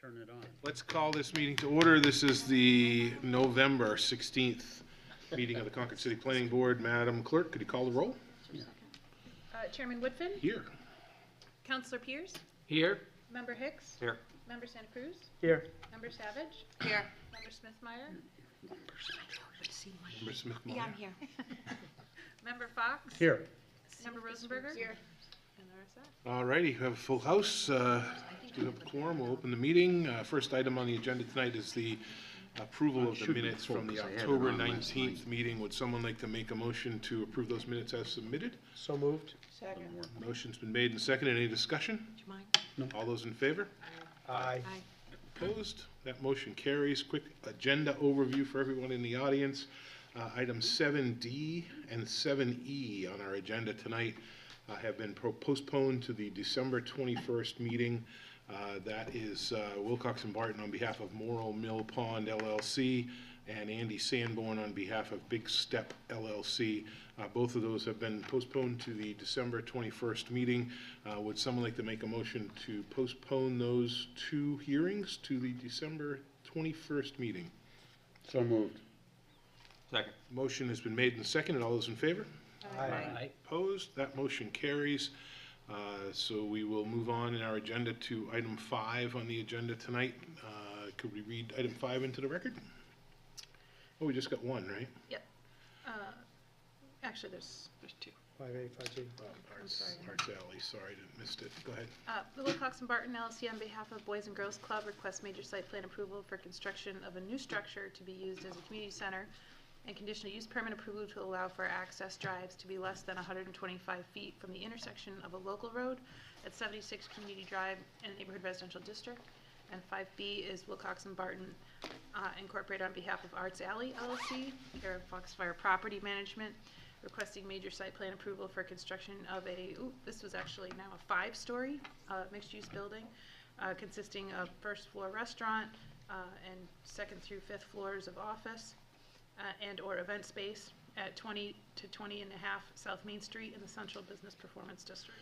Turn it on. Let's call this meeting to order. This is the November 16th meeting of the Concord City Planning Board. Madam Clerk, could you call the roll? Yeah. Chairman Woodfin? Here. Councillor Pierce? Here. Member Hicks? Here. Member Santa Cruz? Here. Member Savage? Here. Member Smithmeyer? Member Smith. Yeah, I'm here. Member Fox? Here. Member Rosenberger? Here. And the rest of that. All righty, we have a full house. We have a quorum. We'll open the meeting. First item on the agenda tonight is the approval of the minutes from the October 19th meeting. Would someone like to make a motion to approve those minutes as submitted? So moved. Second. Motion's been made and seconded. Any discussion? Do you mind? All those in favor? Aye. Opposed? That motion carries. Quick agenda overview for everyone in the audience. Items 7D and 7E on our agenda tonight have been postponed to the December 21st meeting. That is Wilcox and Barton on behalf of Morrill Mill Pond LLC and Andy Sanborn on behalf of Big Step LLC. Both of those have been postponed to the December 21st meeting. Would someone like to make a motion to postpone those two hearings to the December 21st meeting? So moved. Second. Motion has been made and seconded. All those in favor? Aye. Opposed? That motion carries. So we will move on in our agenda to item 5 on the agenda tonight. Could we read item 5 into the record? Oh, we just got one, right? Yep. Actually, there's two. 5A, 5G. Arts Alley, sorry, missed it. Go ahead. The Wilcox and Barton LLC on behalf of Boys and Girls Club requests major site plan approval for construction of a new structure to be used as a community center and conditional use permit approval to allow for access drives to be less than 125 feet from the intersection of a local road at 76 Community Drive in a neighborhood residential district. And 5B is Wilcox and Barton Incorporated on behalf of Arts Alley LLC, care of Foxfire Property Management, requesting major site plan approval for construction of this was actually now a 5-story mixed-use building consisting of first floor restaurant and second through 5th floors of office and or event space at 20 to 20 and a half South Main Street in the Central Business Performance District.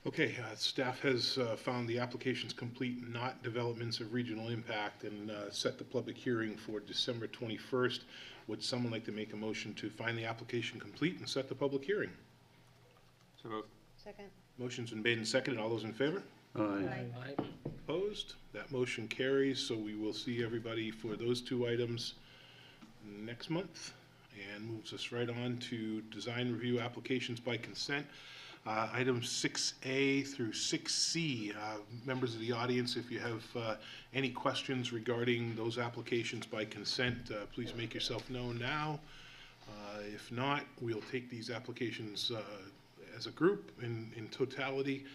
Okay, staff has found the applications complete, not developments of regional impact, and set the public hearing for December 21st. Would someone like to make a motion to find the application complete and set the public hearing? So moved. Second. Motion's been made and seconded. All those in favor? Aye. Opposed? That motion carries, so we will see everybody for those two items next month, and moves us right on to design review applications by consent. Items 6A through 6C. Members of the audience, if you have any questions regarding those applications by consent, please make yourself known now. If not, we'll take these applications as a group in totality.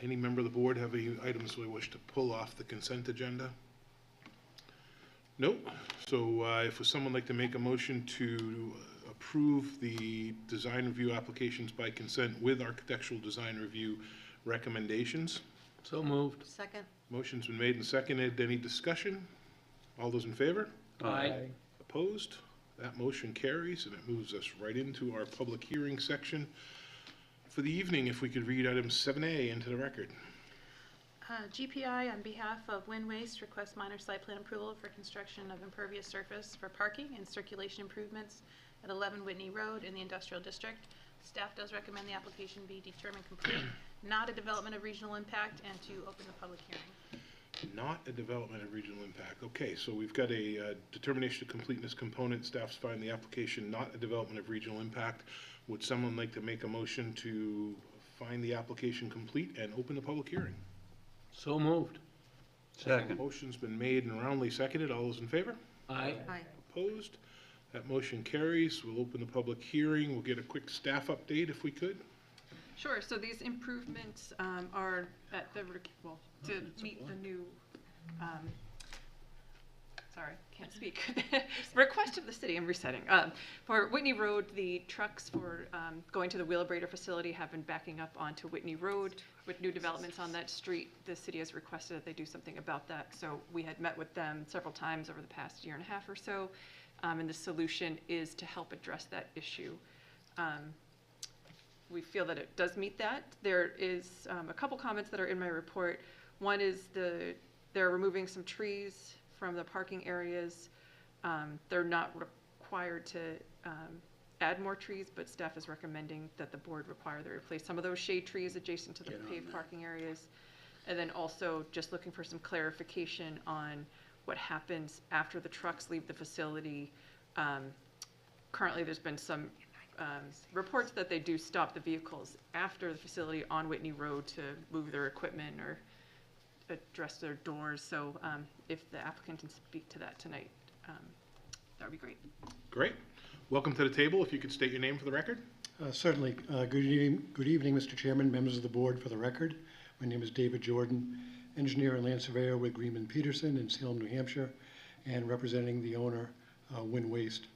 Any member of the board have any items we wish to pull off the consent agenda? Nope. So if someone would like to make a motion to approve the design review applications by consent with architectural design review recommendations. So moved. Second. Motion's been made and seconded. Any discussion? All those in favor? Aye. Opposed? That motion carries, and it moves us right into our public hearing section for the evening. If we could read item 7A into the record. GPI on behalf of Wind Waste requests minor site plan approval for construction of impervious surface for parking and circulation improvements at 11 Whitney Road in the Industrial District. Staff does recommend the application be determined complete, not a development of regional impact, and to open the public hearing. Not a development of regional impact. Okay, so we've got a determination of completeness component. Staff's find the application not a development of regional impact. Would someone like to make a motion to find the application complete and open the public hearing? So moved. Second. Motion's been made and roundly seconded. All those in favor? Aye. Aye. Opposed? That motion carries. We'll open the public hearing. We'll get a quick staff update if we could. Sure. So these improvements are at the, to meet the new, sorry, can't speak, request of the city, I'm resetting. For Whitney Road, the trucks for going to the Wheelabrator facility have been backing up onto Whitney Road. With new developments on that street, the city has requested that they do something about that. So we had met with them several times over the past year and a half or so. And the solution is to help address that issue. We feel that it does meet that. There is a couple comments that are in my report. One is the They're removing some trees from the parking areas. They're not required to add more trees, but staff is recommending that the board require they replace some of those shade trees adjacent to the Get on paved that. parking areas. And then also just looking for some clarification on what happens after the trucks leave the facility. Currently, there's been some reports that they do stop the vehicles after the facility on Whitney Road to move their equipment or address their doors. So if the applicant can speak to that tonight, that would be great. Great. Welcome to the table. If you could state your name for the record. Certainly. Good evening, Mr. Chairman, members of the board. For the record, my name is David Jordan, engineer and land surveyor with Greenman Peterson in Salem, New Hampshire, and representing the owner, Wind Waste.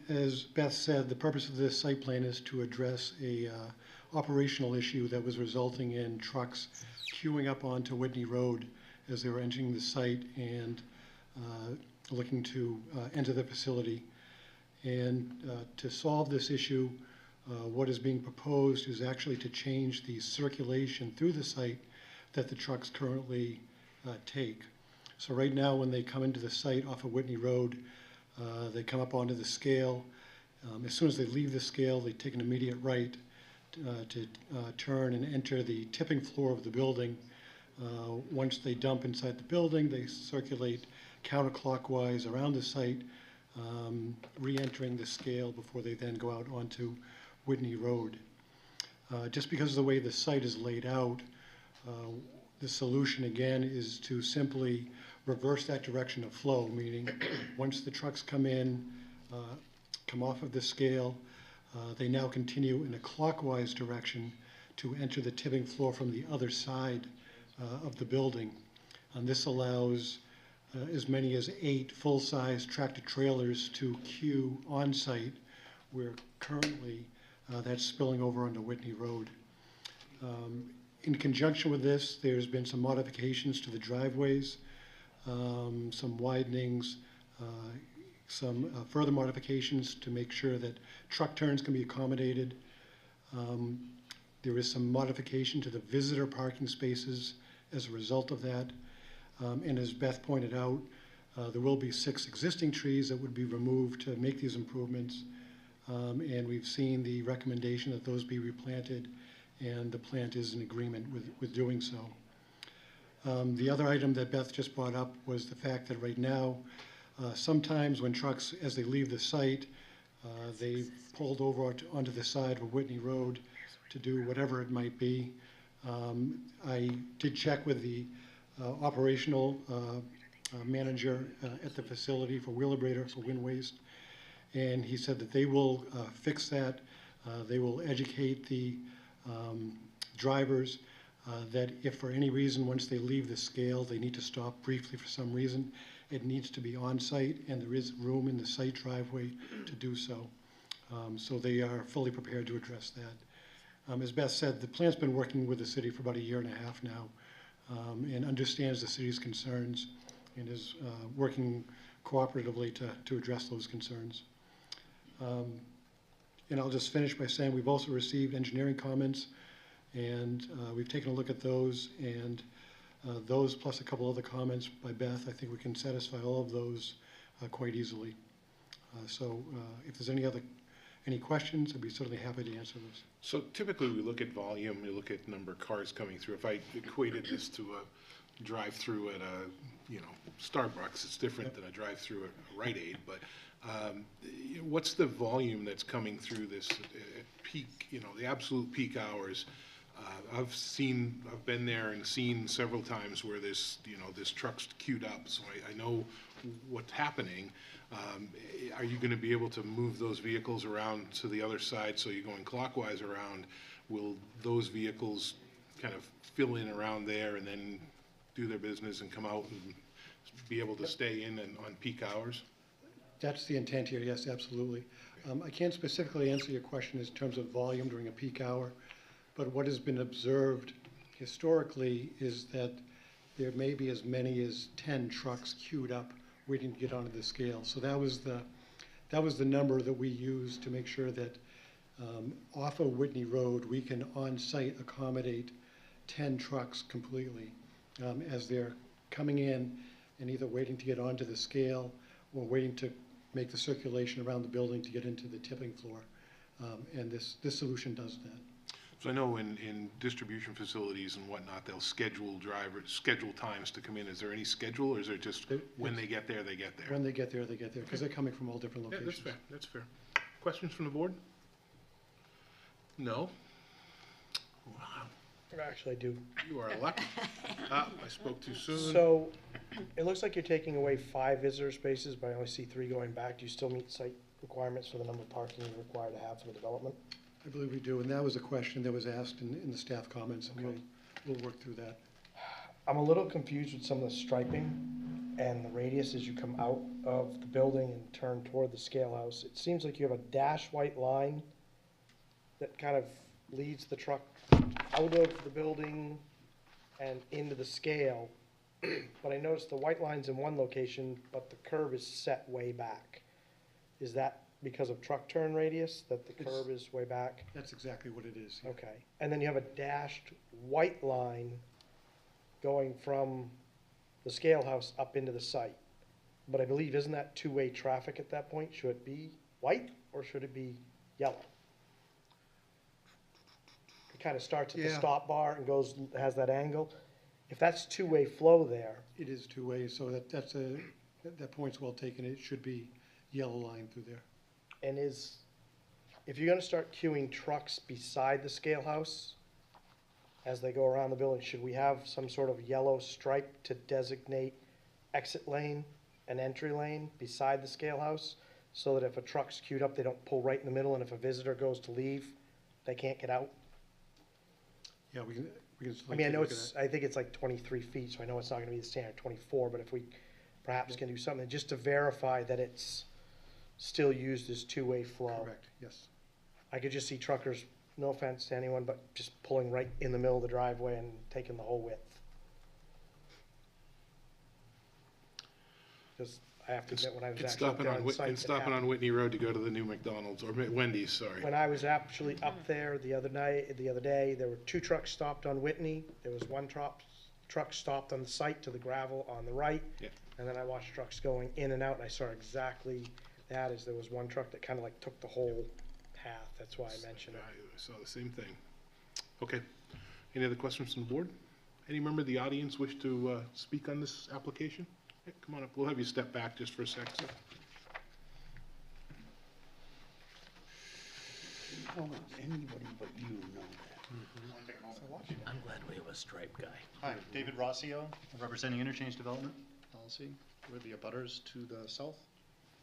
As Beth said, the purpose of this site plan is to address a operational issue that was resulting in trucks queuing up onto Whitney Road as they were entering the site and looking to enter the facility. And to solve this issue, what is being proposed is actually to change the circulation through the site that the trucks currently take. So right now, when they come into the site off of Whitney Road, they come up onto the scale. As soon as they leave the scale, they take an immediate right to turn and enter the tipping floor of the building. Once they dump inside the building, they circulate counterclockwise around the site, re-entering the scale before they then go out onto Whitney Road. Just because of the way the site is laid out, the solution again is to simply reverse that direction of flow, meaning once the trucks come in, come off of the scale, they now continue in a clockwise direction to enter the tipping floor from the other side of the building. And this allows as many as 8 full-size tractor trailers to queue on site, where currently that's spilling over onto Whitney Road. In conjunction with this, there's been some modifications to the driveways, some widenings, some further modifications to make sure that truck turns can be accommodated. There is some modification to the visitor parking spaces as a result of that. And as Beth pointed out, there will be 6 existing trees that would be removed to make these improvements. And we've seen the recommendation that those be replanted, and the plant is in agreement with doing so. The other item that Beth just brought up was the fact that right now, sometimes when trucks, as they leave the site, they pulled over onto the side of Whitney Road to do whatever it might be. I did check with the operational manager at the facility for Wheelabrator, for Wind Waste, and he said that they will fix that. They will educate the drivers that if for any reason, once they leave the scale, they need to stop briefly for some reason, it needs to be on site, and there is room in the site driveway to do so. So they are fully prepared to address that. As Beth said, the plant's been working with the city for about 1.5 years now, and understands the city's concerns and is working cooperatively to address those concerns. And I'll just finish by saying we've also received engineering comments, and we've taken a look at those, and those plus a couple other comments by Beth, I think we can satisfy all of those quite easily. So if there's any questions, I'd be certainly happy to answer those. So typically we look at volume, we look at number of cars coming through. If I equated this to a drive-through at a, Starbucks, it's different than a drive-through at Rite Aid, but what's the volume that's coming through this at peak, the absolute peak hours? I've been there and seen several times where this truck's queued up, so I know what's happening. Are you going to be able to move those vehicles around to the other side so you're going clockwise around? Will those vehicles kind of fill in around there and then do their business and come out and be able to stay in and on peak hours? That's the intent here, yes, absolutely. I can't specifically answer your question in terms of volume during a peak hour, but what has been observed historically is that there may be as many as 10 trucks queued up waiting to get onto the scale. So that was the number that we used to make sure that off of Whitney Road, we can on-site accommodate 10 trucks completely as they're coming in and either waiting to get onto the scale or waiting to make the circulation around the building to get into the tipping floor. And this solution does that. So I know in distribution facilities and whatnot, they'll schedule times to come in. Is there any schedule, or is it just when they get there, they get there? When they get there, because they're coming from all different Yeah, locations. that's fair. Questions from the board? No? Wow, Actually, I do. you are lucky. I spoke too soon. So, it looks like you're taking away 5 visitor spaces, but I only see 3 going back. Do you still meet site requirements for the number of parking you're required to have for the development? I believe we do, and that was a question that was asked in the staff comments, and Okay. we'll work through that. I'm a little confused with some of the striping and the radius as you come out of the building and turn toward the scale house. It seems like you have a dash white line that kind of leads the truck out of the building and into the scale. But I noticed the white line's in one location, but the curb is set way back. Is that because of truck turn radius, that the curb is way back? That's exactly what it is. yeah. Okay, and then you have a dashed white line going from the scale house up into the site. But I believe, isn't that two-way traffic at that point? Should it be white or should it be yellow? It kind of starts at the Yeah. stop bar and goes, has that angle. If that's two-way flow there, It is 2 ways, so that point's well taken. It should be yellow line through there. and if you're gonna start queuing trucks beside the scale house as they go around the building, should we have some sort of yellow stripe to designate exit lane and entry lane beside the scale house? So that if a truck's queued up, they don't pull right in the middle, and if a visitor goes to leave, they can't get out? Yeah, we can. I mean, I know I think it's like 23 feet, so I know it's not gonna be the standard 24, but if we perhaps can do something just to verify that it's still used as two-way flow. Correct, yes. I could just see truckers, no offense to anyone, but just pulling right in the middle of the driveway and taking the whole width. Because I have to admit, when I was It's actually stopping down on, on site, it's stopping on Whitney Road to go to the new McDonald's, or Wendy's, sorry. when I was actually up there the other day, there were 2 trucks stopped on Whitney. There was 1 truck stopped on the site to the gravel on the right. Yeah. And then I watched trucks going in and out, and I saw exactly that, as there was 1 truck that kind of like took the whole path. That's why I mentioned it. I saw the same thing. Okay. Any other questions from the board? Any member of the audience wish to speak on this application? Yeah, come on up. We'll have you step back just for a sec, sir. How does anybody but you know that? I'm glad we have a striped guy. Hi, David Rossio, representing Interchange Development LLC. We're the abutters to the south,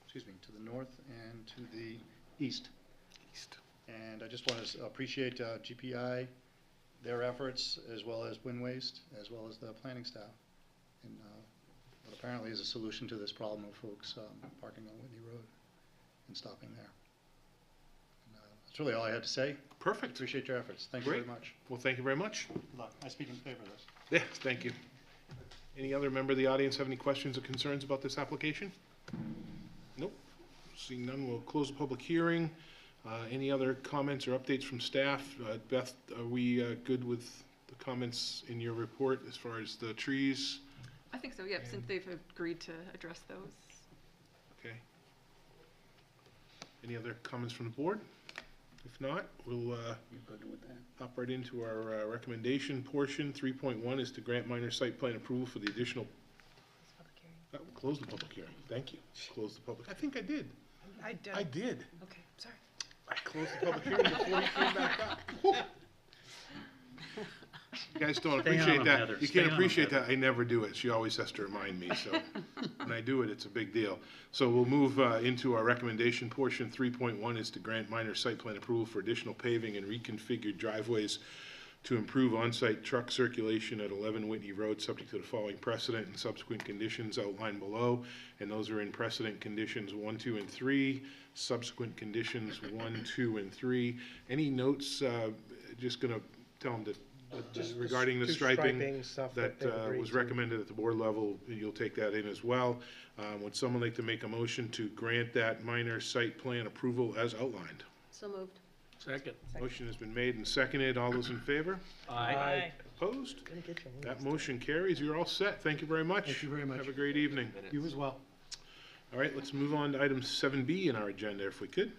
excuse me, to the north and to the east. And I just want to appreciate GPI, their efforts, as well as Wind Waste, as well as the planning staff. And what apparently is a solution to this problem of folks parking on Whitney Road and stopping there. And, that's really all I had to say. Perfect. Appreciate your efforts. Thank you very Great. much. Well, thank you very much. Good luck. I speak in favor of this. Yes, thank you. Any other member of the audience have any questions or concerns about this application? Nope. Seeing none, we'll close the public hearing. Any other comments or updates from staff? Beth, are we good with the comments in your report as far as the trees? I think so, yep, since they've agreed to address those. Okay. Any other comments from the board? If not, we'll You good with that? hop right into our recommendation portion. 3.1 is to grant minor site plan approval for the additional. Close the public hearing. Thank you. Close the public. I think I did. I don't. I did. Okay, sorry. I closed the public hearing before you came back up. Whew. You guys don't Stay on appreciate 'em, that. Heather. You Stay can't on 'em, appreciate Heather. that. I never do it. She always has to remind me, so when I do it, it's a big deal. So we'll move into our recommendation portion. 3.1 is to grant minor site plan approval for additional paving and reconfigured driveways to improve on-site truck circulation at 11 Whitney Road, subject to the following precedent and subsequent conditions outlined below. And those are in precedent conditions 1, 2, and 3, subsequent conditions 1, 2, and 3. Any notes, just gonna tell them that Just regarding the two striping stuff that they've agreed was to. recommended at the board level, you'll take that in as well. Would someone like to make a motion to grant that minor site plan approval as outlined? So moved. Second. Motion has been made and seconded. All those in favor? Aye. Opposed? Gonna get you on That this. motion carries. You're all set. Thank you very much. Thank you very much. Have a great evening. You as well. All right, let's move on to item 7B in our agenda, if we could.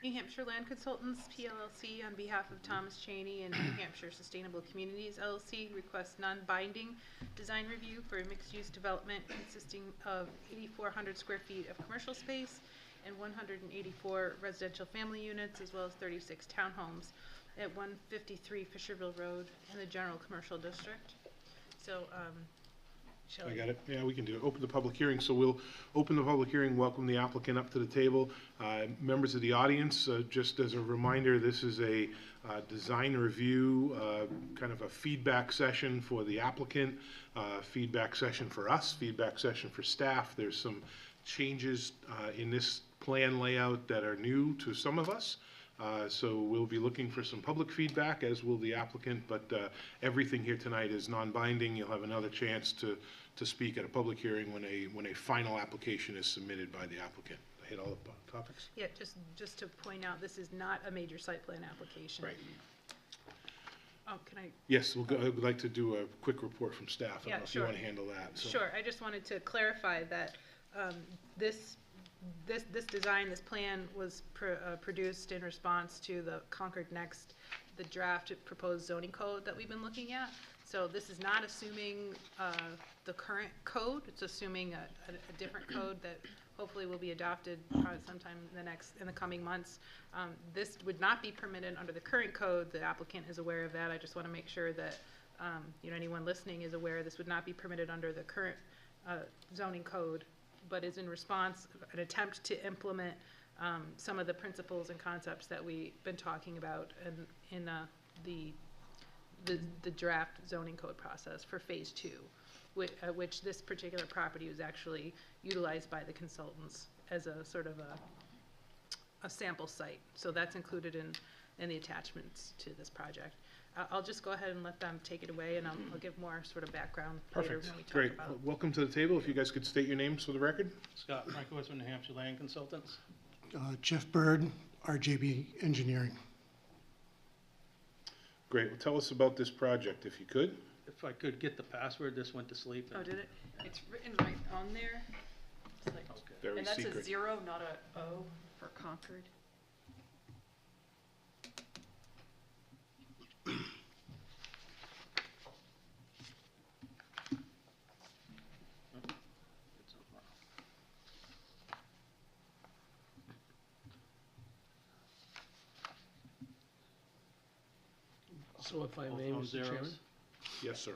New Hampshire Land Consultants, PLLC, on behalf of Thomas Cheney and New Hampshire Sustainable Communities, LLC, requests non-binding design review for a mixed-use development consisting of 8,400 square feet of commercial space and 184 residential family units, as well as 36 townhomes at 153 Fisherville Road in the General Commercial District. So, shall I got it. Yeah, we can do it. Open the public hearing. So we'll open the public hearing, welcome the applicant up to the table. Members of the audience, just as a reminder, this is a design review, kind of a feedback session for the applicant, feedback session for us, feedback session for staff. There's some changes in this plan layout that are new to some of us. So we'll be looking for some public feedback, as will the applicant, but everything here tonight is non-binding. You'll have another chance to speak at a public hearing when a final application is submitted by the applicant. I hit all the topics? yeah, just to point out, this is not a major site plan application. Right. Oh, can I? Yes, I would like to do a quick report from staff. I Yeah, don't know if you sure. want to handle that. So. Sure, I just wanted to clarify that this design, this plan was produced in response to the Concord Next, the draft proposed zoning code that we've been looking at. So this is not assuming the current code, it's assuming a different code that hopefully will be adopted sometime in the coming months. This would not be permitted under the current code. The applicant is aware of that. I just want to make sure that anyone listening is aware this would not be permitted under the current zoning code, but is in response, an attempt to implement some of the principles and concepts that we've been talking about in the draft zoning code process for phase 2, which this particular property was actually utilized by the consultants as a sort of a sample site. So that's included in the attachments to this project. I'll just go ahead and let them take it away, and I'll give more sort of background later Perfect. when we talk Great. about. Welcome to the table. If you guys could state your names for the record. Scott Frankowitz from New Hampshire Land Consultants. Jeff Bird, RJB Engineering. Great. Well, tell us about this project, if you could. If I could get the password, this went to sleep. Oh, did it? It's written right on there. It's like, Very and that's a secret. 0, not a O for Concord. So if I Both may, on Mr. Chairman? zeros. Yes, sir.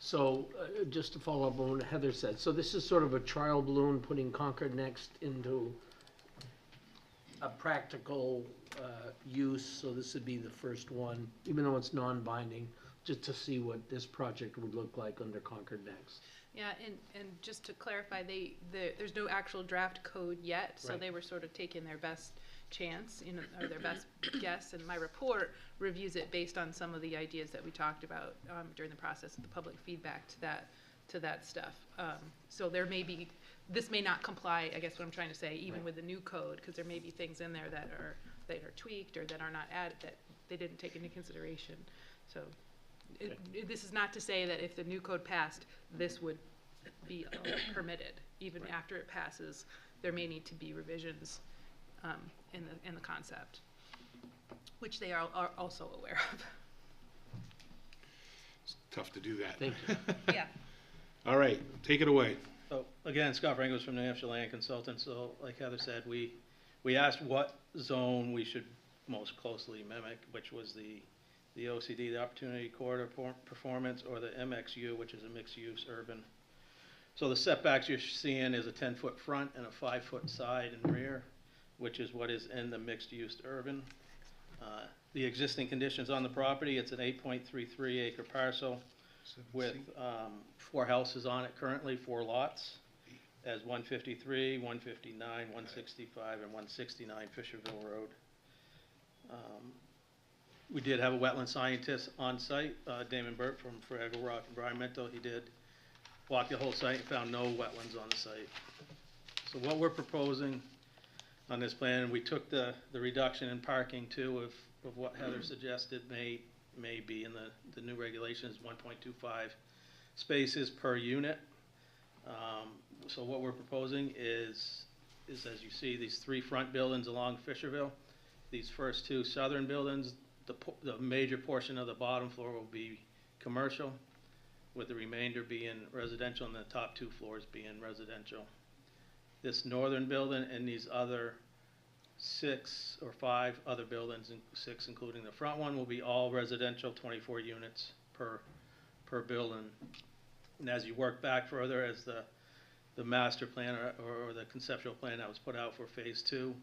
So, just to follow up on what Heather said, so this is sort of a trial balloon, putting Concord Next into a practical use, so this would be the first one, even though it's non-binding, just to see what this project would look like under Concord Next. Yeah, and just to clarify, there's no actual draft code yet, so Right. they were sort of taking their best chance, or their best guess, and my report reviews it based on some of the ideas that we talked about during the process of the public feedback to that stuff. So this may not comply, I guess what I'm trying to say, even with the new code, because there may be things in there that are tweaked or that are not added, that they didn't take into consideration. So this is not to say that if the new code passed, this would be permitted. Even after it passes, there may need to be revisions in the concept, which they are also aware of. It's tough to do that. Thank you. Yeah. All right, take it away. So, again, Scott Frankowitz from New Hampshire Land Consultants. So, like Heather said, we asked what zone we should most closely mimic, which was the OCD, the Opportunity Corridor Performance, or the MXU, which is a mixed-use urban. So the setbacks you're seeing is a 10-foot front and a 5-foot side and rear, which is what is in the mixed-use urban. The existing conditions on the property, it's an 8.33 acre parcel with 4 houses on it currently, 4 lots, as 153, 159, 165, and 169 Fisherville Road. We did have a wetland scientist on site, Damon Burt from Fraggle Rock Environmental. He did walk the whole site and found no wetlands on the site. So what we're proposing on this plan. We took the reduction in parking too of what Heather suggested may be in the new regulations, 1.25 spaces per unit. So what we're proposing is as you see, these 3 front buildings along Fisherville. These first 2 southern buildings, the major portion of the bottom floor will be commercial, with the remainder being residential and the top 2 floors being residential. This northern building and these other 6 or 5 other buildings, 6 including the front one, will be all residential, 24 units per building. And as you work back further, as the master plan or the conceptual plan that was put out for phase 2,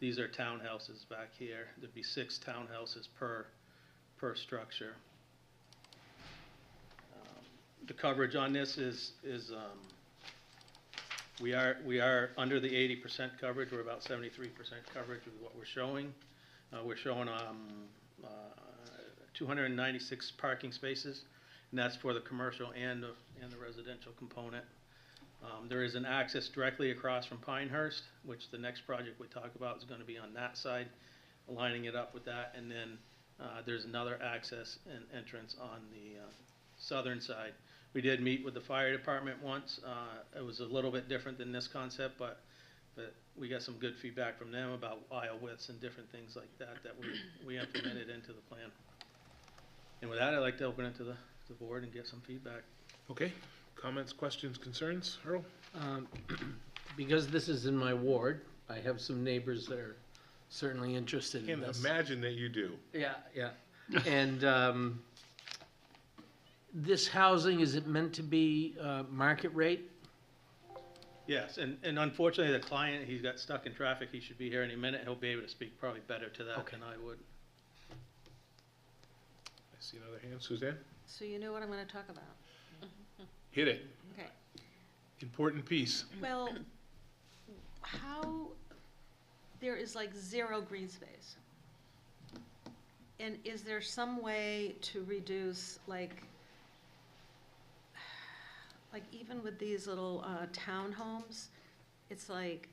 these are townhouses back here. There'd be 6 townhouses per structure. The coverage on this is we are under the 80% coverage. We're about 73% coverage with what we're showing. We're showing 296 parking spaces, and that's for the commercial and the residential component. There is an access directly across from Pinehurst, which the next project we talk about is going to be on that side, aligning it up with that, and then there's another access and entrance on the southern side. We did meet with the fire department once. It was a little bit different than this concept, but we got some good feedback from them about aisle widths and different things like that we implemented into the plan. And with that, I'd like to open it to the board and get some feedback. Okay, comments, questions, concerns? Earl? Because this is in my ward, I have some neighbors that are certainly interested in Can't this. imagine that you do. Yeah, yeah. And this housing, is it meant to be market rate? Yes, and unfortunately, the client, he's got stuck in traffic. He should be here any minute. He'll be able to speak probably better to that than I would. I see another hand. Suzanne? So you know what I'm going to talk about? Hit it. Okay. Important piece. Well, how there is like 0 green space. And is there some way to reduce, like even with these little townhomes, it's like,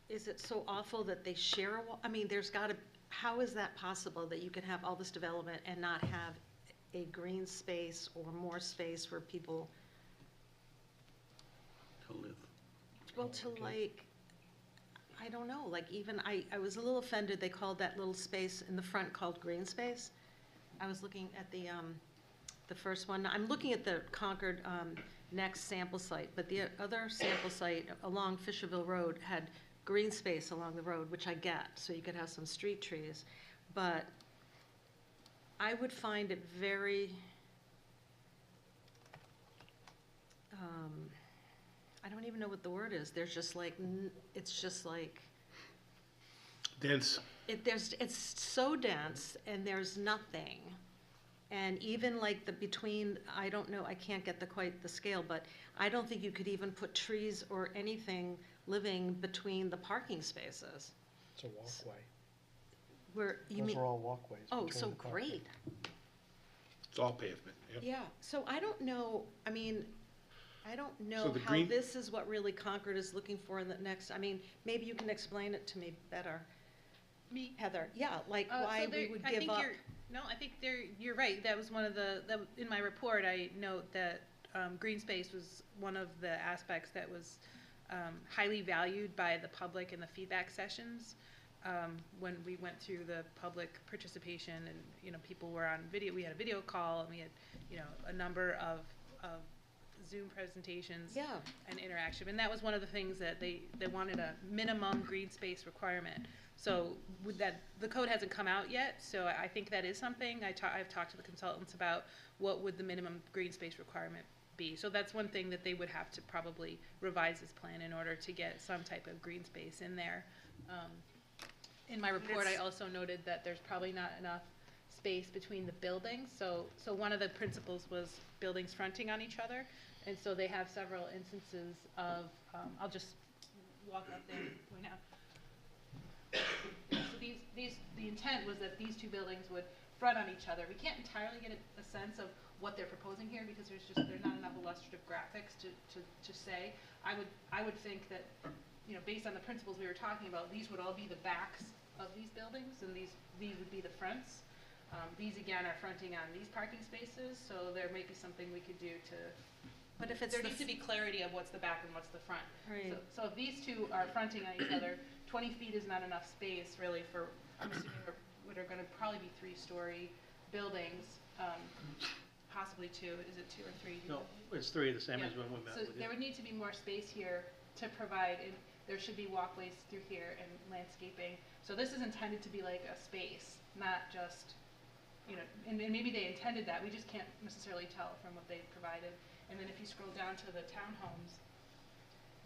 is it so awful that they share a wall? I mean, there's got to, how is that possible that you can have all this development and not have a green space or more space for people? To live. Well, to like, I don't know, like even, I was a little offended, they called that little space in the front called green space. I was looking at the first one, I'm looking at the Concord next sample site, but the other sample site along Fisherville Road had green space along the road, which I get, so you could have some street trees. But I would find it very, I don't even know what the word is. There's just like, it's just like. Dense. It's so dense and there's nothing. And even like between, I don't know, I can't get quite the scale, but I don't think you could even put trees or anything living between the parking spaces. It's a walkway. Those are all walkways. Oh, between so the parking. great. It's all pavement. Yep. Yeah, so I don't know, I mean, I don't know So the how green- this is what really Concord is looking for in the next, I mean, maybe you can explain it to me better. Me? Heather, yeah, like So why we there- would I give think up. I think you're right. That was one of in my report, I note that green space was one of the aspects that was highly valued by the public in the feedback sessions. When we went through the public participation and, people were on video, we had a video call and we had, a number of Zoom presentations Yeah. and interaction. And that was one of the things that they wanted a minimum green space requirement. So with that, the code hasn't come out yet, so I think that is something. I've talked to the consultants about what would the minimum green space requirement be. So that's one thing that they would have to probably revise this plan in order to get some type of green space in there. In my report, I also noted that there's probably not enough space between the buildings. So one of the principles was buildings fronting on each other. And so they have several instances of, I'll just walk up there and point out. So the intent was that these two buildings would front on each other. We can't entirely get a sense of what they're proposing here because there's not enough illustrative graphics to say. I would think that you know, based on the principles we were talking about, these would all be the backs of these buildings, and these would be the fronts. These again are fronting on these parking spaces, so there may be something we could do to, But if it's there the needs to be clarity of what's the back and what's the front. Right. So if these two are fronting on each other, 20 feet is not enough space really for, I'm assuming, what are gonna probably be 3-story buildings, possibly 2, is it 2 or 3? Do you No, know? it's 3, the same Yeah. as when we met So with you. there would need to be more space here to provide, and there should be walkways through here and landscaping. So this is intended to be like a space, not just, you know, and maybe they intended that, we just can't necessarily tell from what they provided. And then if you scroll down to the townhomes,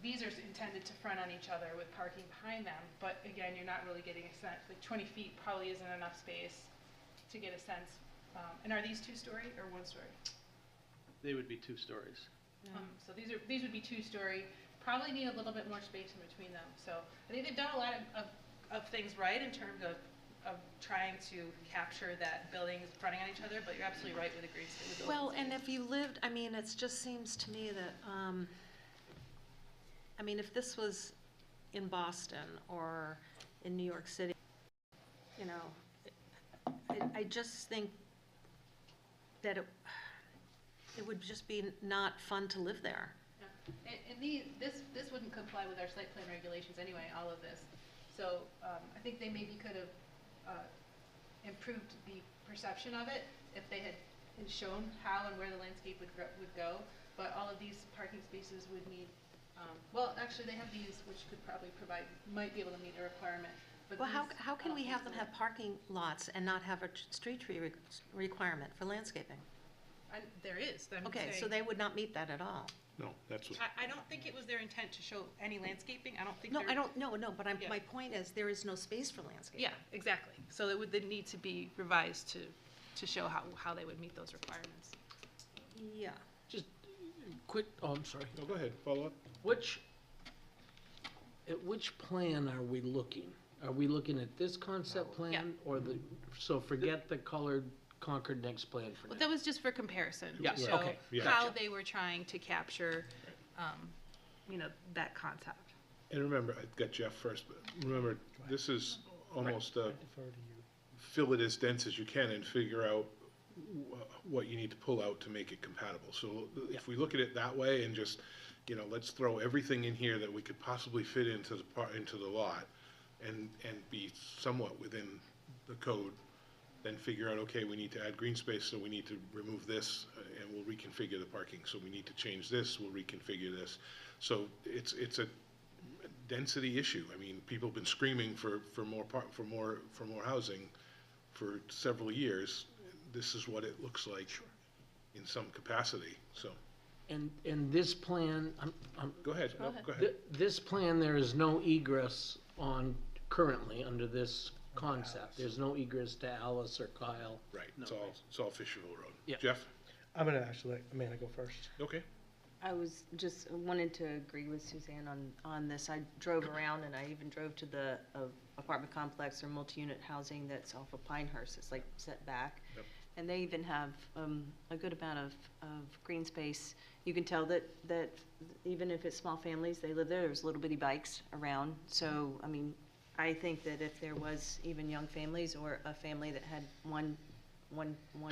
these are intended to front on each other with parking behind them, but again, you're not really getting a sense, like 20 feet probably isn't enough space to get a sense. And are these 2-story or 1-story? They would be 2 stories. So these would be 2-story, probably need a little bit more space in between them. So I think they've done a lot of things right in terms of trying to capture that buildings fronting on each other, but you're absolutely right with the green space. with the Well, open and space. if you lived, I mean, it just seems to me that, I mean, if this was in Boston or in New York City, you know, I just think that it would just be not fun to live there. Yeah. And this wouldn't comply with our site plan regulations anyway, all of this. So I think they maybe could have improved the perception of it if they had shown how and where the landscape would go. But all of these parking spaces would need, well, actually, they have these, which could probably might be able to meet a requirement. But Well, these, how can we have them would- have parking lots and not have a street tree requirement for landscaping? There is. I'm Okay, so saying- they would not meet that at all. No, that's what, I don't think it was their intent to show any landscaping. I don't think. No, they're- I don't, no, but Yeah. my point is, there is no space for landscaping. Yeah, exactly. So it would then need to be revised to show how they would meet those requirements. Yeah. Just quick, oh, I'm sorry. no, go ahead, follow up. At which plan are we looking? Are we looking at this concept plan or so forget the colored Concord Next plan for Well, now? that was just for comparison. Yeah, To show okay, yeah. how gotcha. they were trying to capture, that concept. And remember, I got Jeff first, but remember, this is almost fill it as dense as you can and figure out what you need to pull out to make it compatible. So if we look at it that way and just, let's throw everything in here that we could possibly fit into the lot and be somewhat within the code, then figure out, okay, we need to add green space, so we need to remove this, and we'll reconfigure the parking. So we need to change this, we'll reconfigure this. So it's a density issue. I mean, people have been screaming for more housing for several years. This is what it looks like in some capacity, so. And this plan, Go ahead, no, go ahead. this plan, there is no egress on currently under this concept. There's no egress to Alice or Kyle. Right, it's all Fisherville Road. Yeah. Jeff? I'm gonna actually let Amanda go first. Okay. I was just wanted to agree with Suzanne on this. I drove around and I even drove to the apartment complex or multi-unit housing that's off of Pinehurst. It's like set back. Yep. And they even have a good amount of green space. You can tell that even if it's small families, they live there, there's little bitty bikes around. So, I mean, I think that if there was even young families or a family that had one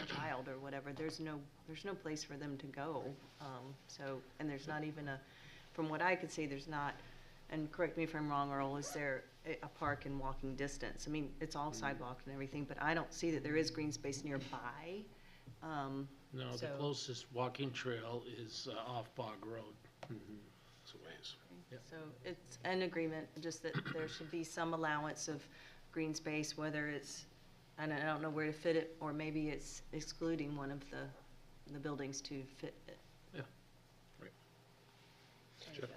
child or whatever, there's no place for them to go. So, and there's not even from what I could see, there's not, and correct me if I'm wrong, Earl, is there a park in walking distance? I mean, it's all sidewalks and everything, but I don't see that there is green space nearby. No, the So- closest walking trail is off Bog Road. It's a ways. So it's an agreement, just that there should be some allowance of green space, whether it's, and I don't know where to fit it, or maybe it's excluding one of the buildings to fit it. Jeff?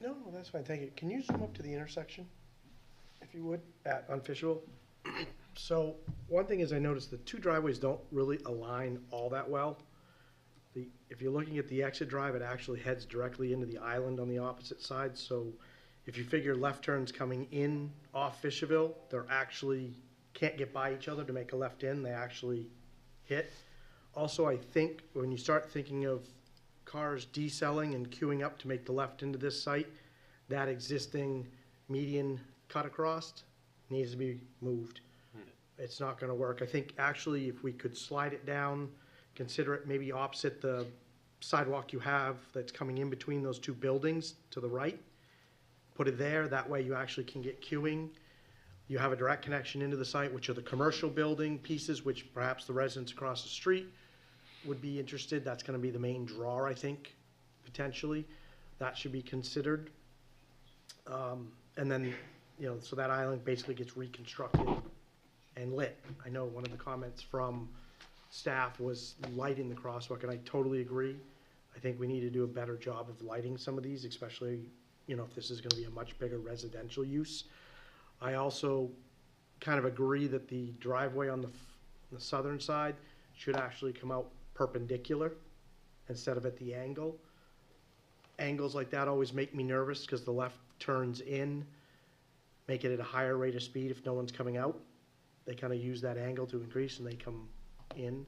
No, that's fine, thank you. Can you zoom up to the intersection, if you would, on Fisherville? So, one thing is I noticed the two driveways don't really align all that well. If you're looking at the exit drive, it actually heads directly into the island on the opposite side, so if you figure left turns coming in off Fisherville, they're actually, can't get by each other to make a left in, they actually hit. Also, I think when you start thinking of cars decelling and queuing up to make the left into this site, that existing median cut across needs to be moved. It's not gonna work. I think actually if we could slide it down, consider it maybe opposite the sidewalk you have that's coming in between those two buildings to the right. Put it there, that way you actually can get queuing. You have a direct connection into the site, which are the commercial building pieces, which perhaps the residents across the street would be interested. That's gonna be the main draw, I think, potentially. That should be considered. And then, so that island basically gets reconstructed and lit. I know one of the comments from staff was lighting the crosswalk, and I totally agree. I think we need to do a better job of lighting some of these, especially, if this is gonna be a much bigger residential use. I also kind of agree that the driveway on the southern side should actually come out perpendicular instead of at the angle. Angles like that always make me nervous because the left turns in, make it at a higher rate of speed if no one's coming out. They kind of use that angle to increase and they come in.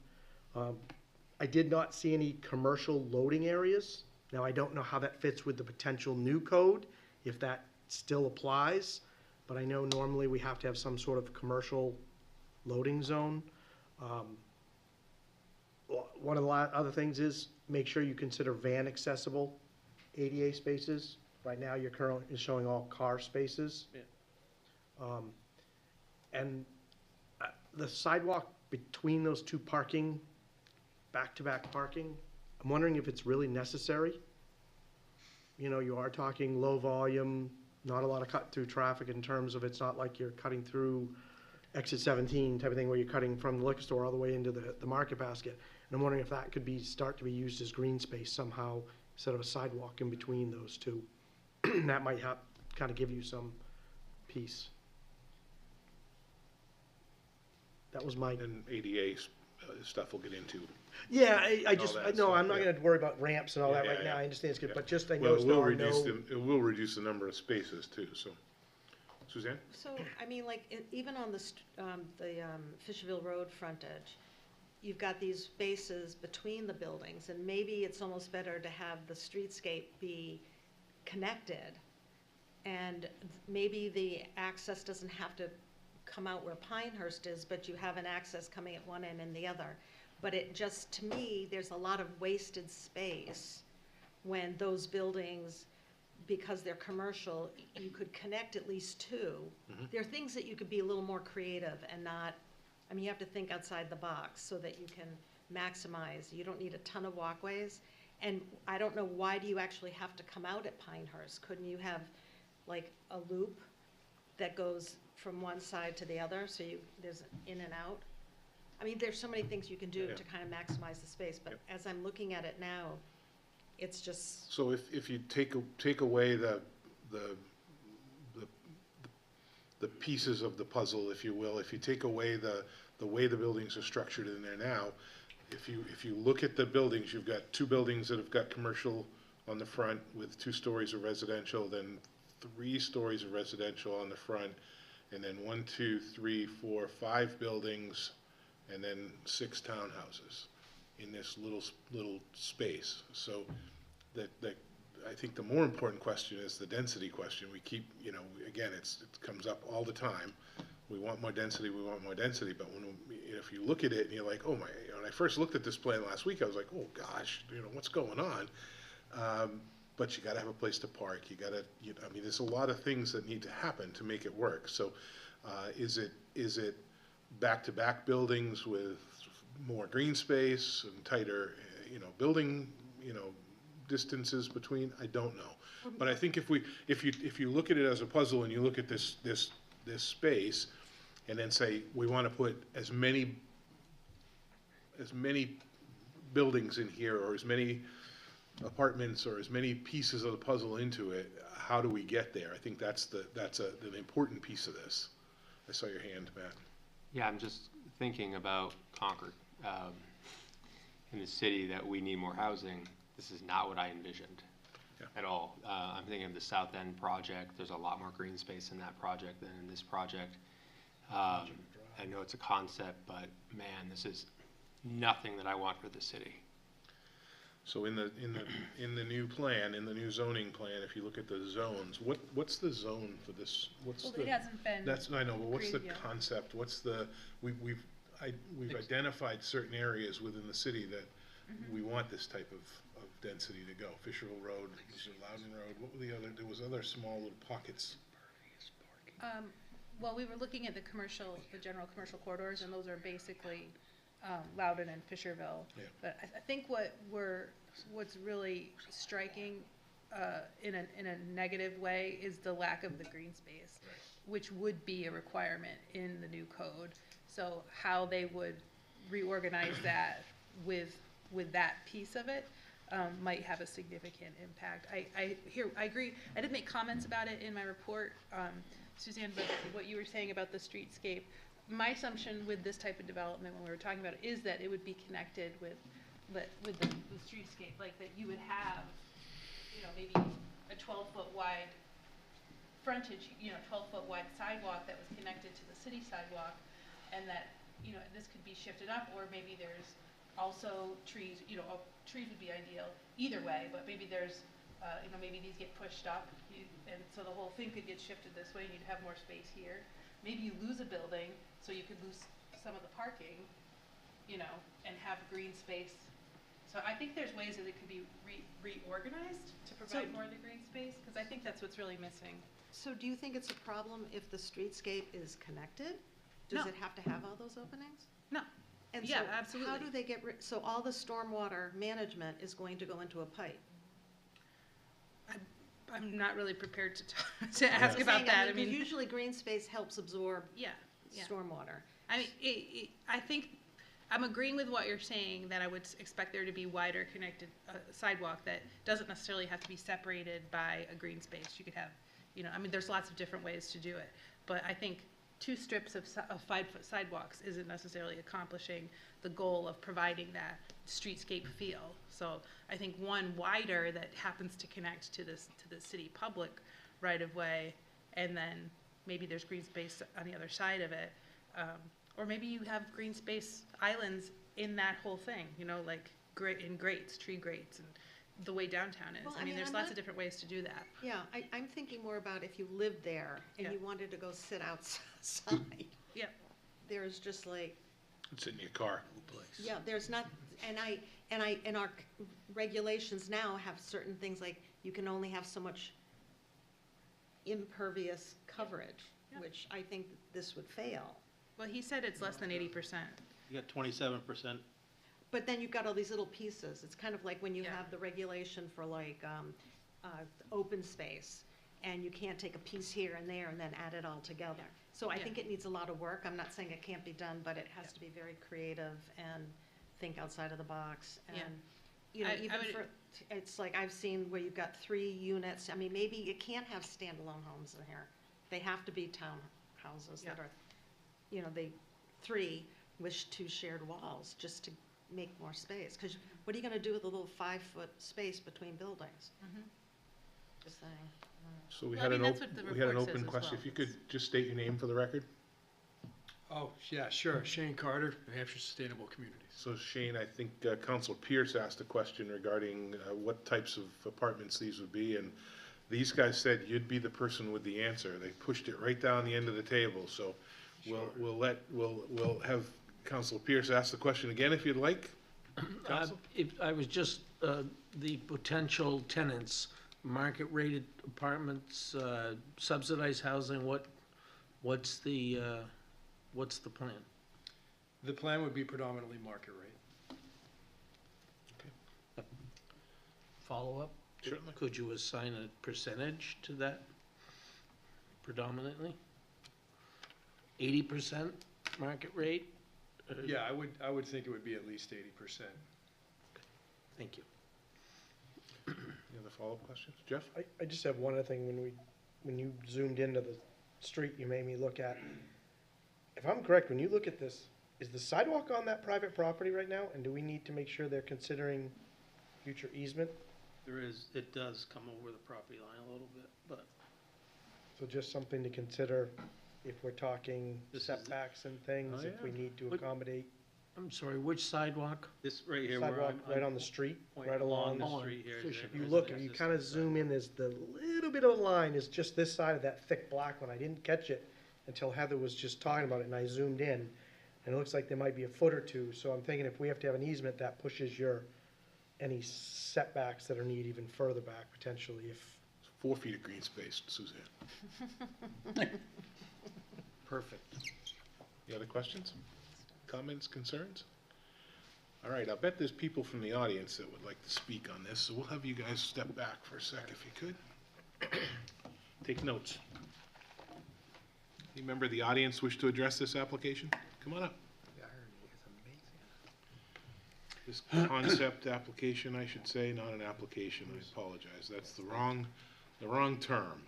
I did not see any commercial loading areas. Now, I don't know how that fits with the potential new code, if that still applies, but I know normally we have to have some sort of commercial loading zone. One of the other things is make sure you consider van accessible ADA spaces. Right now, you're currently showing all car spaces. Yeah. And the sidewalk between those two parking, back-to-back parking, I'm wondering if it's really necessary. You are talking low volume, not a lot of cut-through traffic in terms of it's not like you're cutting through exit 17 type of thing where you're cutting from the liquor store all the way into the market basket. And I'm wondering if that could start to be used as green space somehow instead of a sidewalk in between those two. That might kind of give you some peace. That was my. And ADA stuff we'll get into. Yeah, I all just, that no, stuff, I'm not yeah. gonna worry about ramps and all that Yeah, right yeah, now. yeah. I understand it's good, Yeah. but just I Well, noticed there are no. it will reduce the number of spaces too, so. Suzanne? So, I mean, like, even on the Fisherville Road frontage, you've got these spaces between the buildings, and maybe it's almost better to have the streetscape be connected. And maybe the access doesn't have to come out where Pinehurst is, but you have an access coming at one end and the other. But it just, to me, there's a lot of wasted space when those buildings, because they're commercial, you could connect at least two. Mhm. There are things that you could be a little more creative and not, I mean, you have to think outside the box so that you can maximize. You don't need a ton of walkways. And I don't know, why do you actually have to come out at Pinehurst? Couldn't you have like a loop that goes from one side to the other, so there's in and out? I mean, there's so many things you can do Yeah. to kind of maximize the space, but Yep. as I'm looking at it now, it's just, So if you take away the pieces of the puzzle, if you will, if you take away the way the buildings are structured in there now, if you look at the buildings, you've got two buildings that have got commercial on the front with 2 stories of residential, then 3 stories of residential on the front, and then 1, 2, 3, 4, 5 buildings, and then 6 townhouses in this little space. So that I think the more important question is the density question. We keep, again, it comes up all the time. We want more density, but if you look at it and you're like, oh my, when I first looked at this plan last week, I was like, oh gosh, what's going on? But you gotta have a place to park, there's a lot of things that need to happen to make it work. So, is it back-to-back buildings with more green space and tighter, building, distances between? I don't know. But I think if you look at it as a puzzle and you look at this space and then say, we want to put as many buildings in here, or as many apartments, or as many pieces of the puzzle into it, how do we get there? I think that's an important piece of this. I saw your hand, Matt. Yeah, I'm just thinking about Concord. In the city that we need more housing, this is not what I envisioned at all. I'm thinking of the South End project. There's a lot more green space in that project than in this project. I know it's a concept, but man, this is nothing that I want for the city. So in the new plan, in the new zoning plan, if you look at the zones, what's the zone for this? What's Well, the? it hasn't been. That's, I know, but what's the created yet. concept? What's the, we've identified certain areas within the city that we want this type of density to go. Fisherville Road, Loudon Road, what were the other, there was other small little pockets. Well, we were looking at the general commercial corridors, and those are basically Loudon and Fisherville. Yeah. But I think what's really striking in a negative way is the lack of the green space, which would be a requirement in the new code. So how they would reorganize that with that piece of it might have a significant impact. I agree. I did make comments about it in my report, Suzanne, but what you were saying about the streetscape, my assumption with this type of development when we were talking about it is that it would be connected with the streetscape, like that you would have, maybe a 12-foot wide frontage, 12-foot wide sidewalk that was connected to the city sidewalk, and that, this could be shifted up, or maybe there's also trees, trees would be ideal either way, but maybe there's, maybe these get pushed up, and so the whole thing could get shifted this way, and you'd have more space here. Maybe you lose a building, so you could lose some of the parking, and have green space. So I think there's ways that it could be reorganized to provide more of the green space, because I think that's what's really missing. So do you think it's a problem if the streetscape is connected? Does No. it have to have all those openings? No. And Yeah, so how absolutely. do they so all the stormwater management is going to go into a pipe? I'm not really prepared to ask I'm about saying, that. 'cause usually green space helps absorb Yeah. stormwater. I mean, I think I'm agreeing with what you're saying, that I would expect there to be wider connected sidewalk that doesn't necessarily have to be separated by a green space. You could have, there's lots of different ways to do it. But I think 2 strips of 5-foot sidewalks isn't necessarily accomplishing the goal of providing that streetscape feel. So I think one wider that happens to connect to the city public right of way, and then maybe there's green space on the other side of it. Or maybe you have green space islands in that whole thing, like in grates, tree grates, and the way downtown is. Well, I mean, there's I'm lots not- of different ways to do that. Yeah, I'm thinking more about if you lived there and Yeah. you wanted to go sit outside. Yeah. There's just like, It's in your car. yeah, there's not, and our regulations now have certain things like you can only have so much impervious coverage, Yeah. which I think this would fail. Well, he said it's less than 80%. You got 27%. But then you've got all these little pieces. It's kind of like when you Yeah. have the regulation for like, open space, and you can't take a piece here and there and then add it all together. So I Yeah. think it needs a lot of work. I'm not saying it can't be done, but it has to be very creative and think outside of the box. Yeah. And, I even would- for, it's like I've seen where you've got 3 units. I mean, maybe you can't have standalone homes in here. They have to be townhouses that Yeah. are, 3 with 2 shared walls, just to make more space. Because what are you gonna do with a little 5-foot space between buildings? Mhm. Just saying. So we Well, I had mean, an that's what the we had an report open says as question. well. If you could just state your name for the record. Oh, yeah, sure. Shane Carter, New Hampshire Sustainable Communities. So Shane, I think Council Pierce asked a question regarding what types of apartments these would be, and these guys said you'd be the person with the answer. They pushed it right down the end of the table, so we'll have Council Pierce ask the question again if you'd like. Council? If I was just, the potential tenants, market-rated apartments, subsidized housing, what's the plan? The plan would be predominantly market rate. Follow-up? Certainly. Could you assign a percentage to that predominantly? 80% market rate? Yeah, I would think it would be at least 80%. Thank you. Any other follow-up questions? Jeff? I just have one other thing, when you zoomed into the street you made me look at. If I'm correct, when you look at this, is the sidewalk on that private property right now? And do we need to make sure they're considering future easement? It does come over the property line a little bit, but So just something to consider if we're talking This is- setbacks and things, Oh, if we yeah. need to What- accommodate. I'm sorry, which sidewalk? This right here, where Sidewalk I'm. right on the street, point right along. the Oh, street here. Fisher. If you look, if you kind of zoom in, there's the little bit of a line is just this side of that thick black one. I didn't catch it until Heather was just talking about it, and I zoomed in. And it looks like there might be a foot or two, so I'm thinking if we have to have an easement, that pushes any setbacks that are needed even further back potentially if. 4 feet of green space, Suzanne. Perfect. Any other questions? Comments, concerns? All right, I bet there's people from the audience that would like to speak on this, so we'll have you guys step back for a sec if you could. Take notes. Any member of the audience wish to address this application? Come on up. This concept application, I should say, not an application, I apologize. That's the wrong term.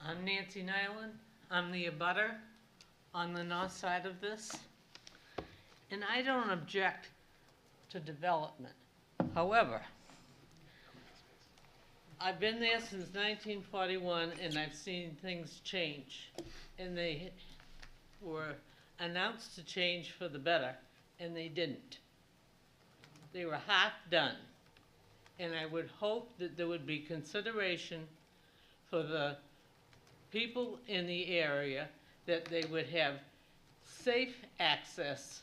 I'm Nancy Nyland. I'm the abutter on the north side of this. And I don't object to development. However, I've been there since 1941 and I've seen things change. And they were announced to change for the better, and they didn't. They were half done. And I would hope that there would be consideration for the people in the area, that they would have safe access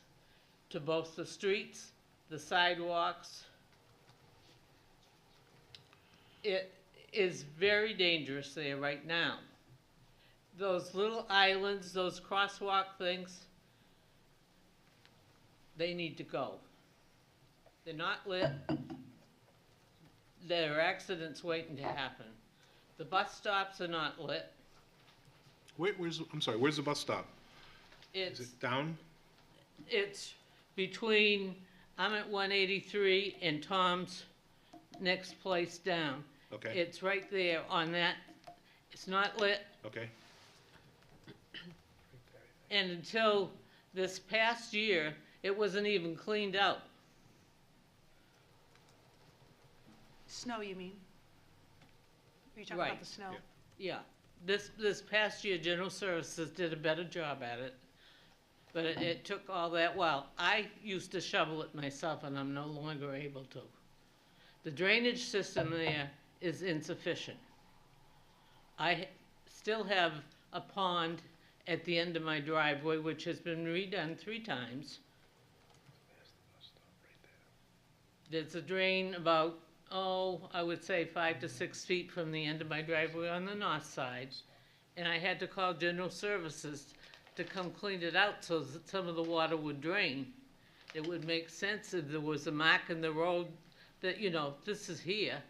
to both the streets, the sidewalks. It is very dangerous there right now. Those little islands, those crosswalk things, they need to go. They're not lit. There are accidents waiting to happen. The bus stops are not lit. I'm sorry, where's the bus stop? Is It's, it down? it's between, I'm at 183 and Tom's next place down. Okay, It's right there on that, it's not lit, okay. and until this past year, it wasn't even cleaned out. Snow, you mean? Are you talking Right. about the snow? Yeah. Yeah, this past year, General Services did a better job at it, but it took all that while. I used to shovel it myself, and I'm no longer able to. The drainage system there is insufficient. I still have a pond at the end of my driveway, which has been redone 3 times. There's a drain about, I would say 5 to 6 feet from the end of my driveway on the north side. And I had to call General Services to come clean it out so that some of the water would drain. It would make sense if there was a mark in the road that, this is here.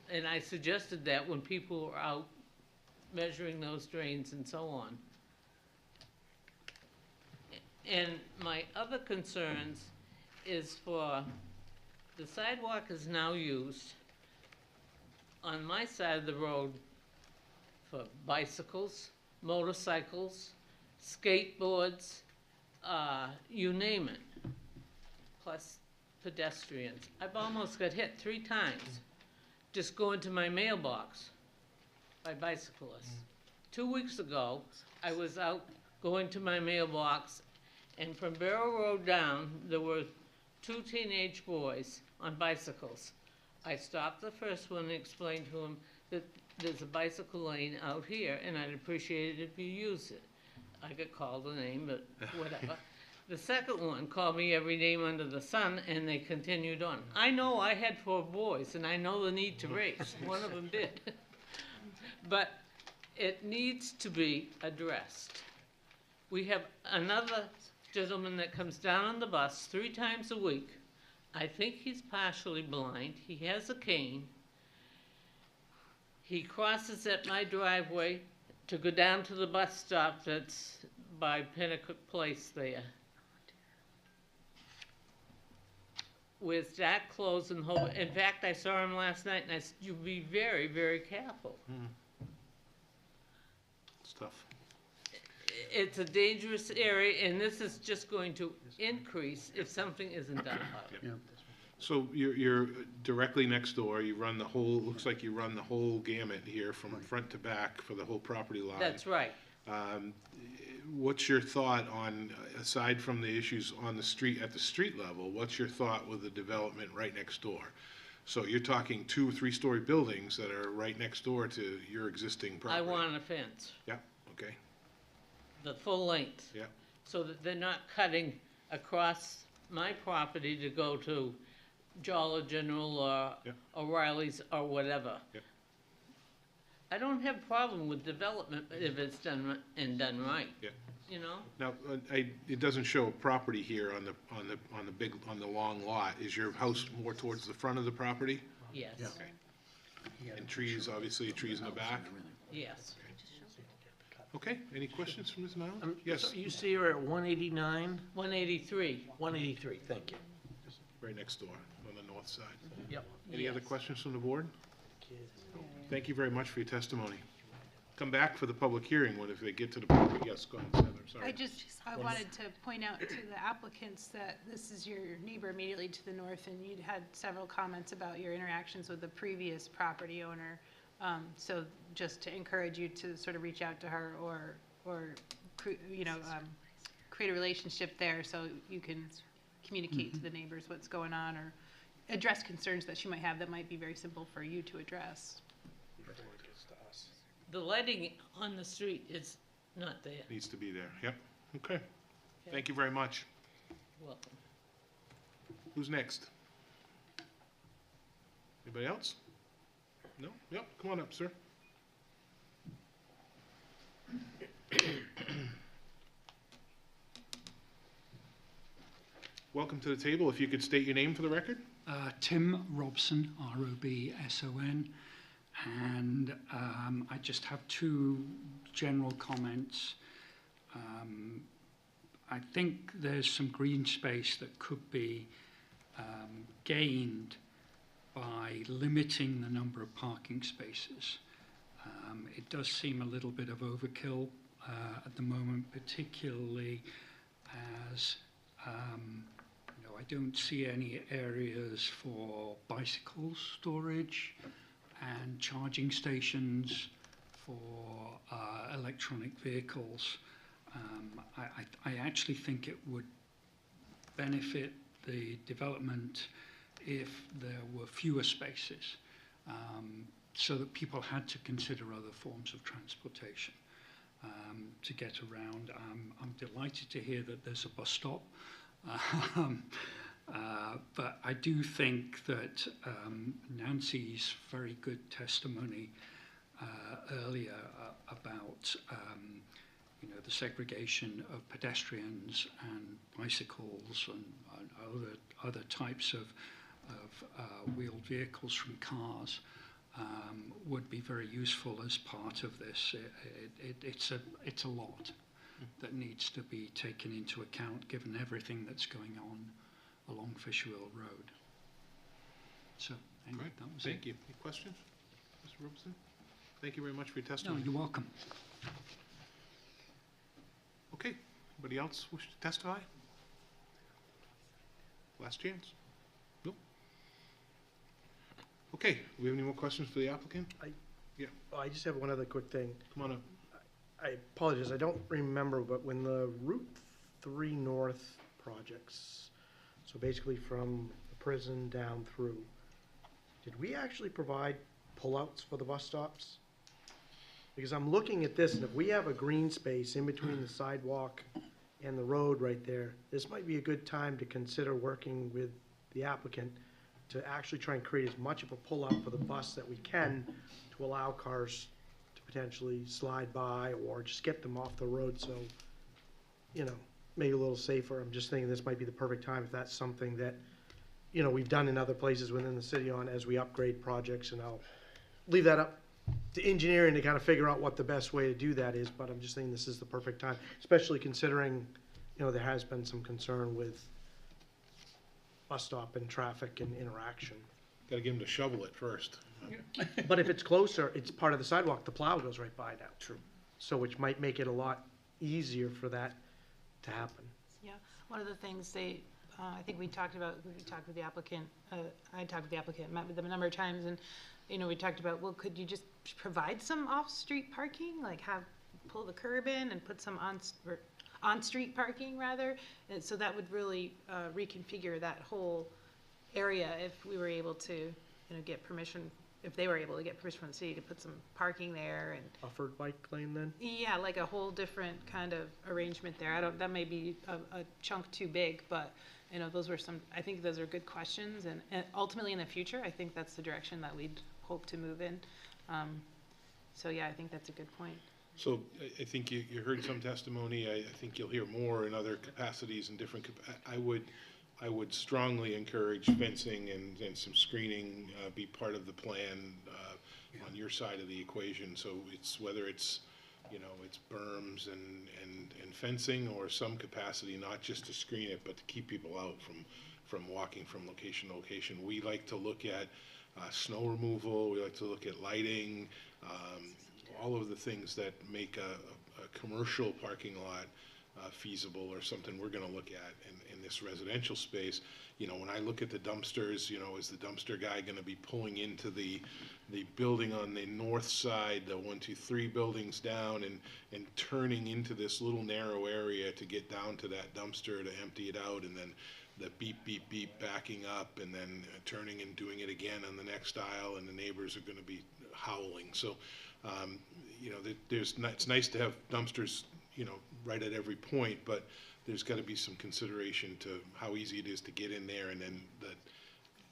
And I suggested that when people were out measuring those drains and so on. And my other concerns is for, the sidewalk is now used on my side of the road for bicycles, motorcycles, skateboards, you name it, plus pedestrians. I've almost got hit 3 times just going to my mailbox by bicyclists. 2 weeks ago, I was out going to my mailbox, and from Barrow Road down, there were 2 teenage boys on bicycles. I stopped the first one and explained to him that there's a bicycle lane out here, and I'd appreciate it if you use it. I got called a name, but whatever. The second one called me every name under the sun, and they continued on. I know I had 4 boys, and I know the need to race. One of them did. But it needs to be addressed. We have another gentleman that comes down on the bus 3 times a week. I think he's partially blind. He has a cane. He crosses at my driveway to go down to the bus stop that's by Pennacook Place there. With dark clothes and whole, in fact, I saw him last night, and you be very, very careful. It's tough. It's a dangerous area, and this is just going to increase if something isn't done about it. Yeah. So you're directly next door, you run the whole, looks like you run the whole gamut here from front to back for the whole property line. That's right. What's your thought on, aside from the issues on the street, at the street level, what's your thought with the development right next door? So you're talking 2 or 3-story buildings that are right next door to your existing I property? want a fence, Yeah, okay, the full length. yeah, So that they're not cutting across my property to go to Dollar General or Yeah. O'Reilly's or whatever. Yeah. I don't have a problem with development if it's done right. Yeah. You know? now, it doesn't show a property here on the long lot. Is your house more towards the front of the property? Yes, Okay. And trees, obviously, trees in the back? yes. Okay, any questions from Ms. Mallon? Yes. Yes, You see her at 189? 183. 183, thank you. right next door on the north side. Yep. Any other Yes. questions from the board? Thank you very much for your testimony. Come back for the public hearing when, if they get to the public, yes, go ahead, Heather, sorry. I wanted to point out to the applicants that this is your neighbor immediately to the north, and you'd had several comments about your interactions with the previous property owner. So just to encourage you to sort of reach out to her or create a relationship there so you can communicate to the neighbors what's going on or address concerns that she might have that might be very simple for you to address. The lighting on the street is not there. Needs to be there, yep, okay. Thank you very much. Welcome. Who's next? Anybody else? No? Yep, come on up, sir. Welcome to the table. If you could state your name for the record? Tim Robson, R-O-B-S-O-N, and I just have 2 general comments. I think there's some green space that could be gained by limiting the number of parking spaces. It does seem a little bit of overkill at the moment, particularly as I don't see any areas for bicycle storage and charging stations for electronic vehicles. I actually think it would benefit the development if there were fewer spaces, so that people had to consider other forms of transportation to get around. I'm delighted to hear that there's a bus stop. But I do think that Nancy's very good testimony earlier about the segregation of pedestrians and bicycles and other types of wheeled vehicles from cars would be very useful as part of this. It's a lot that needs to be taken into account given everything that's going on along Fishwheel Road. So, anyway, Right. that was Thank it. you. Any questions, Mr. Robeson? Thank you very much for your No, testimony. you're welcome. Okay, anybody else wish to testify? Last chance? Nope. Okay, do we have any more questions for the applicant? I just have one other quick thing. Come on up. I apologize, I don't remember, but when the Route 3 North projects, so basically from the prison down through, did we actually provide pullouts for the bus stops? Because I'm looking at this, and if we have a green space in between the sidewalk and the road right there, this might be a good time to consider working with the applicant to actually try and create as much of a pullout for the bus that we can to allow cars to potentially slide by or just get them off the road, so, maybe a little safer. I'm just thinking this might be the perfect time if that's something that, we've done in other places within the city on as we upgrade projects, and I'll leave that up to engineering to kind of figure out what the best way to do that is, but I'm just thinking this is the perfect time, especially considering, there has been some concern with bus stop and traffic and interaction. Gotta get him to shovel it first. But if it's closer, it's part of the sidewalk, the plow goes right by now. True. So which might make it a lot easier for that to happen. Yeah, one of the things they I think we talked with the applicant, I talked with the applicant, met with them a number of times, and, you know, we talked about, well, could you just provide some off-street parking, like pull the curb in and put some on-street parking rather, and so that would really reconfigure that whole area if we were able to, you know, get permission, if they were able to get permission from the city to put some parking there and. Offered bike lane then? Yeah, like a whole different kind of arrangement there. That may be a chunk too big, but, you know, I think those are good questions, and ultimately in the future, I think that's the direction that we'd hope to move in. So yeah, I think that's a good point. So I think you heard some testimony. I think you'll hear more in other capacities and different, I would strongly encourage fencing and some screening be part of the plan on your side of the equation. So it's whether it's, you know, it's berms and fencing or some capacity, not just to screen it, but to keep people out from walking from location to location. We like to look at snow removal. We like to look at lighting, all of the things that make a commercial parking lot feasible or something we're going to look at in this residential space. You know, when I look at the dumpsters, you know, is the dumpster guy going to be pulling into the building on the north side, the 1, 2, 3 buildings down, and turning into this little narrow area to get down to that dumpster to empty it out, and then the beep, beep, beep backing up, and then turning and doing it again on the next aisle, and the neighbors are going to be howling. So, you know, it's nice to have dumpsters, you know, right at every point, but there's got to be some consideration to how easy it is to get in there, and then the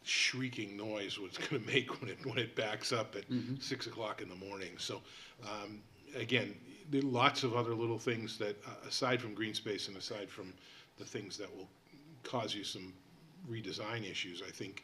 shrieking noise what it's going to make when it backs up at 6 o'clock in the morning. So again, there are lots of other little things that aside from green space and aside from the things that will cause you some redesign issues, I think,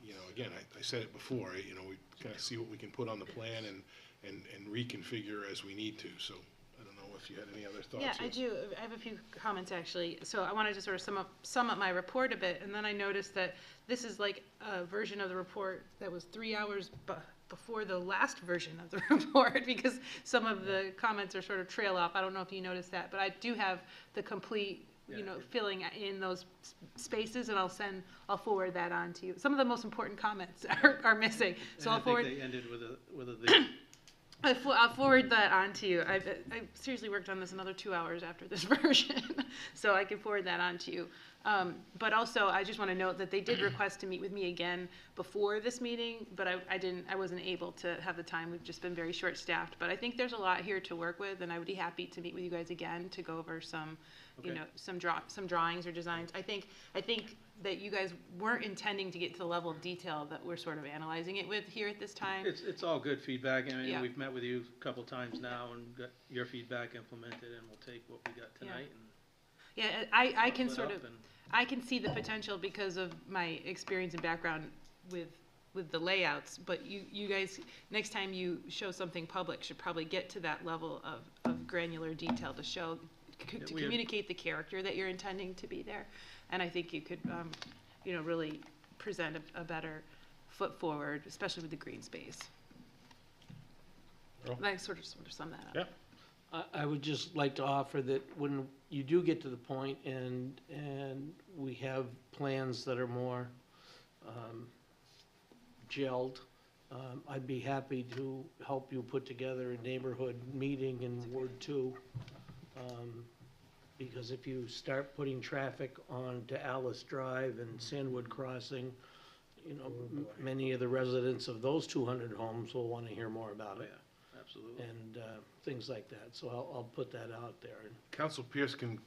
you know, again, I said it before, you know, we kind of see what we can put on the plan and reconfigure as we need to. So I don't know if you had any other thoughts. Yeah, I do. I have a few comments actually. So I wanted to sort of sum up my report a bit, and then I noticed that this is like a version of the report that was 3 hours before the last version of the report, because some of the comments are sort of trail off. I don't know if you noticed that, but I do have the complete, you know, filling in those spaces, and I'll forward that on to you. Some of the most important comments are missing, so I'll forward. I think they ended with a I'll forward that on to you. I seriously worked on this another 2 hours after this version, so I can forward that on to you. But also, I just want to note that they did request to meet with me again before this meeting, but I wasn't able to have the time. We've just been very short-staffed. But I think there's a lot here to work with, and I would be happy to meet with you guys again to go over some, you know, some drawings or designs. I think that you guys weren't intending to get to the level of detail that we're sort of analyzing it with here at this time. It's all good feedback. I mean, Yeah. we've met with you a couple times now and got your feedback implemented, and we'll take what we got tonight and Yeah, I can split sort up of, and- I can see the potential because of my experience and background with the layouts, but you guys, next time you show something public, should probably get to that level of granular detail to show, to communicate the character that you're intending to be there. And I think you could, you know, really present a better foot forward, especially with the green space. Earl? And I sort of sum that up. Yeah. I would just like to offer that when you do get to the point and we have plans that are more gelled, I'd be happy to help you put together a neighborhood meeting in Ward 2. Because if you start putting traffic onto Alice Drive and Sandwood Crossing, you know, many of the residents of those 200 homes will want to hear more about it. absolutely. And things like that. So I'll put that out there. Council Pierce can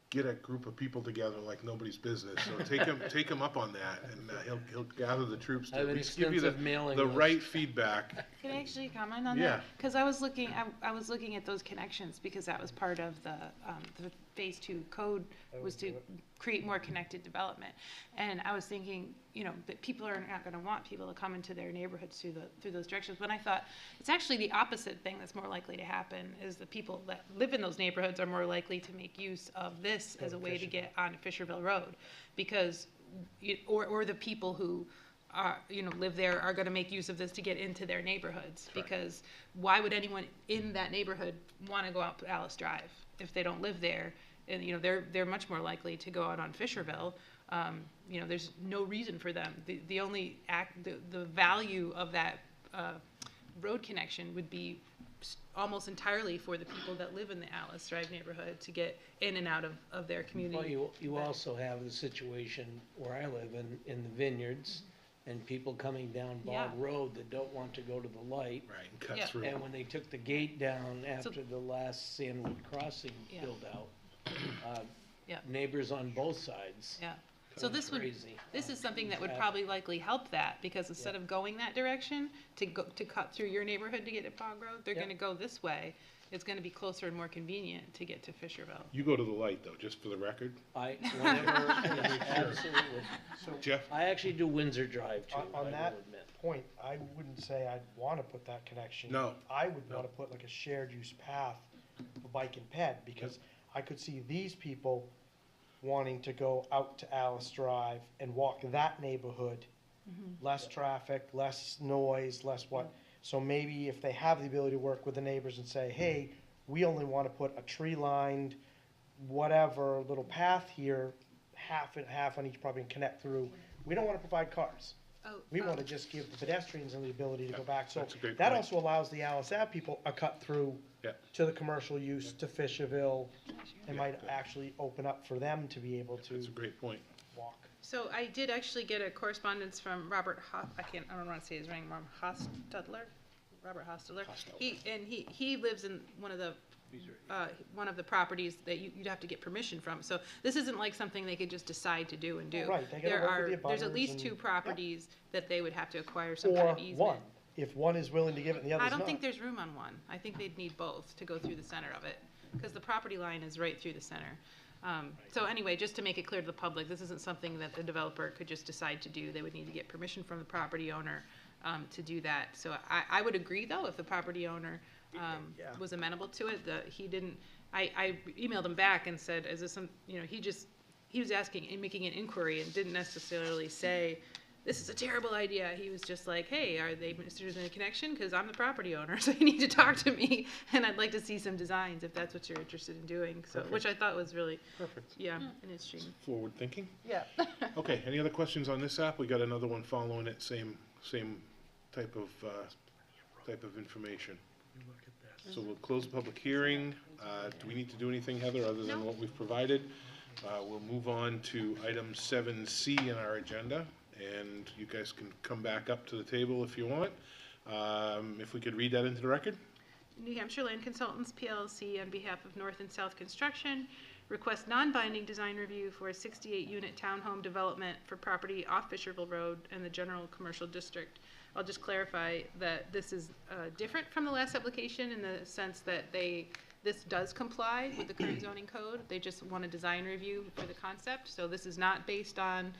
get a group of people together like nobody's business. So take him up on that, and he'll gather the troops I to have at an least give you extensive mailing the list. right feedback. Can I actually comment on Yeah. that? Because I was looking at those connections because that was part of the Phase 2 code was to create more connected development. And I was thinking, you know, that people are not going to want people to come into their neighborhoods through those directions. When I thought it's actually the opposite thing that's more likely to happen is the people that live in those neighborhoods are more likely to make use of this as a way to get onto Fisherville Road, because or the people who live there are going to make use of this to get into their neighborhoods. Right. Because why would anyone in that neighborhood want to go out to Alice Drive if they don't live there? and, they're much more likely to go out on Fisherville. There's no reason for them. The only the value of that road connection would be almost entirely for the people that live in the Alice Drive neighborhood to get in and out of their community. Well, you also have the situation where I live in the vineyards, and people coming down Bog Yeah. Road that don't want to go to the light. Right, and cut Yeah. through. And when they took the gate down after the last Sandwood Crossing Yeah. build out, Yeah. neighbors on both sides. Yeah. So this Crazy. this is something that would Yeah. probably likely help that, because instead of going that direction to cut through your neighborhood to get to Bog Road, they're Yeah. gonna go this way. It's gonna be closer and more convenient to get to Fisherville. You go to the light, though, just for the record. Whenever, absolutely. Jeff? I actually do Windsor Drive too, On I that will admit. point, I wouldn't say I'd wanna put that connection. No. I would wanna put like a shared use path for bike and ped, because I could see these people wanting to go out to Alice Drive and walk that neighborhood. Less traffic, less noise, less what. So maybe if they have the ability to work with the neighbors and say, hey, we only wanna put a tree-lined, whatever, little path here, half and half on each property and connect through. We don't wanna provide cars. Oh, We want to just give the pedestrians the ability to go back. So That's a great that point. also allows the Alice Ave people a cut through Yeah. to the commercial use, to Fisherville. It might actually open up for them to be able That's a to great point. walk. So I did actually get a correspondence from Robert I don't want to say his name wrong, Robert Hostler. He lives in one of the properties that you'd have to get permission from. So this isn't like something they could just decide to do and do. Right, they gotta work with the There's at abutters least and- two yeah. properties that they would have to acquire some kind Or of easement. one, if one is willing to give it and the other's I not. don't think there's room on one. I think they'd need both to go through the center of it, because the property line is right through the center. So anyway, just to make it clear to the public, this isn't something that the developer could just decide to do. They would need to get permission from the property owner to do that. So I would agree, though, if the property owner Yeah. was amenable to it. He didn't, I emailed him back and said, is this some, he was asking and making an inquiry and didn't necessarily say, this is a terrible idea. He was just like, hey, are they interested in a connection? Because I'm the property owner, so you need to talk to me, and I'd like to see some designs if that's what you're interested in doing. So, which I thought was really, Perfect. yeah, an interesting. Forward thinking. Yeah. Okay, any other questions on this app? We got another one following it, same type of information. So we'll close the public hearing. Do we need to do anything, Heather, other than what we've provided? We'll move on to item 7C in our agenda, and you guys can come back up to the table if you want. If we could read that into the record? New Hampshire Land Consultants PLC, on behalf of North and South Construction, request non-binding design review for a 68-unit townhome development for property off Fisherville Road and the general commercial district. I'll just clarify that this is different from the last application in the sense that this does comply with the current zoning code. They just want a design review for the concept. So this is not based on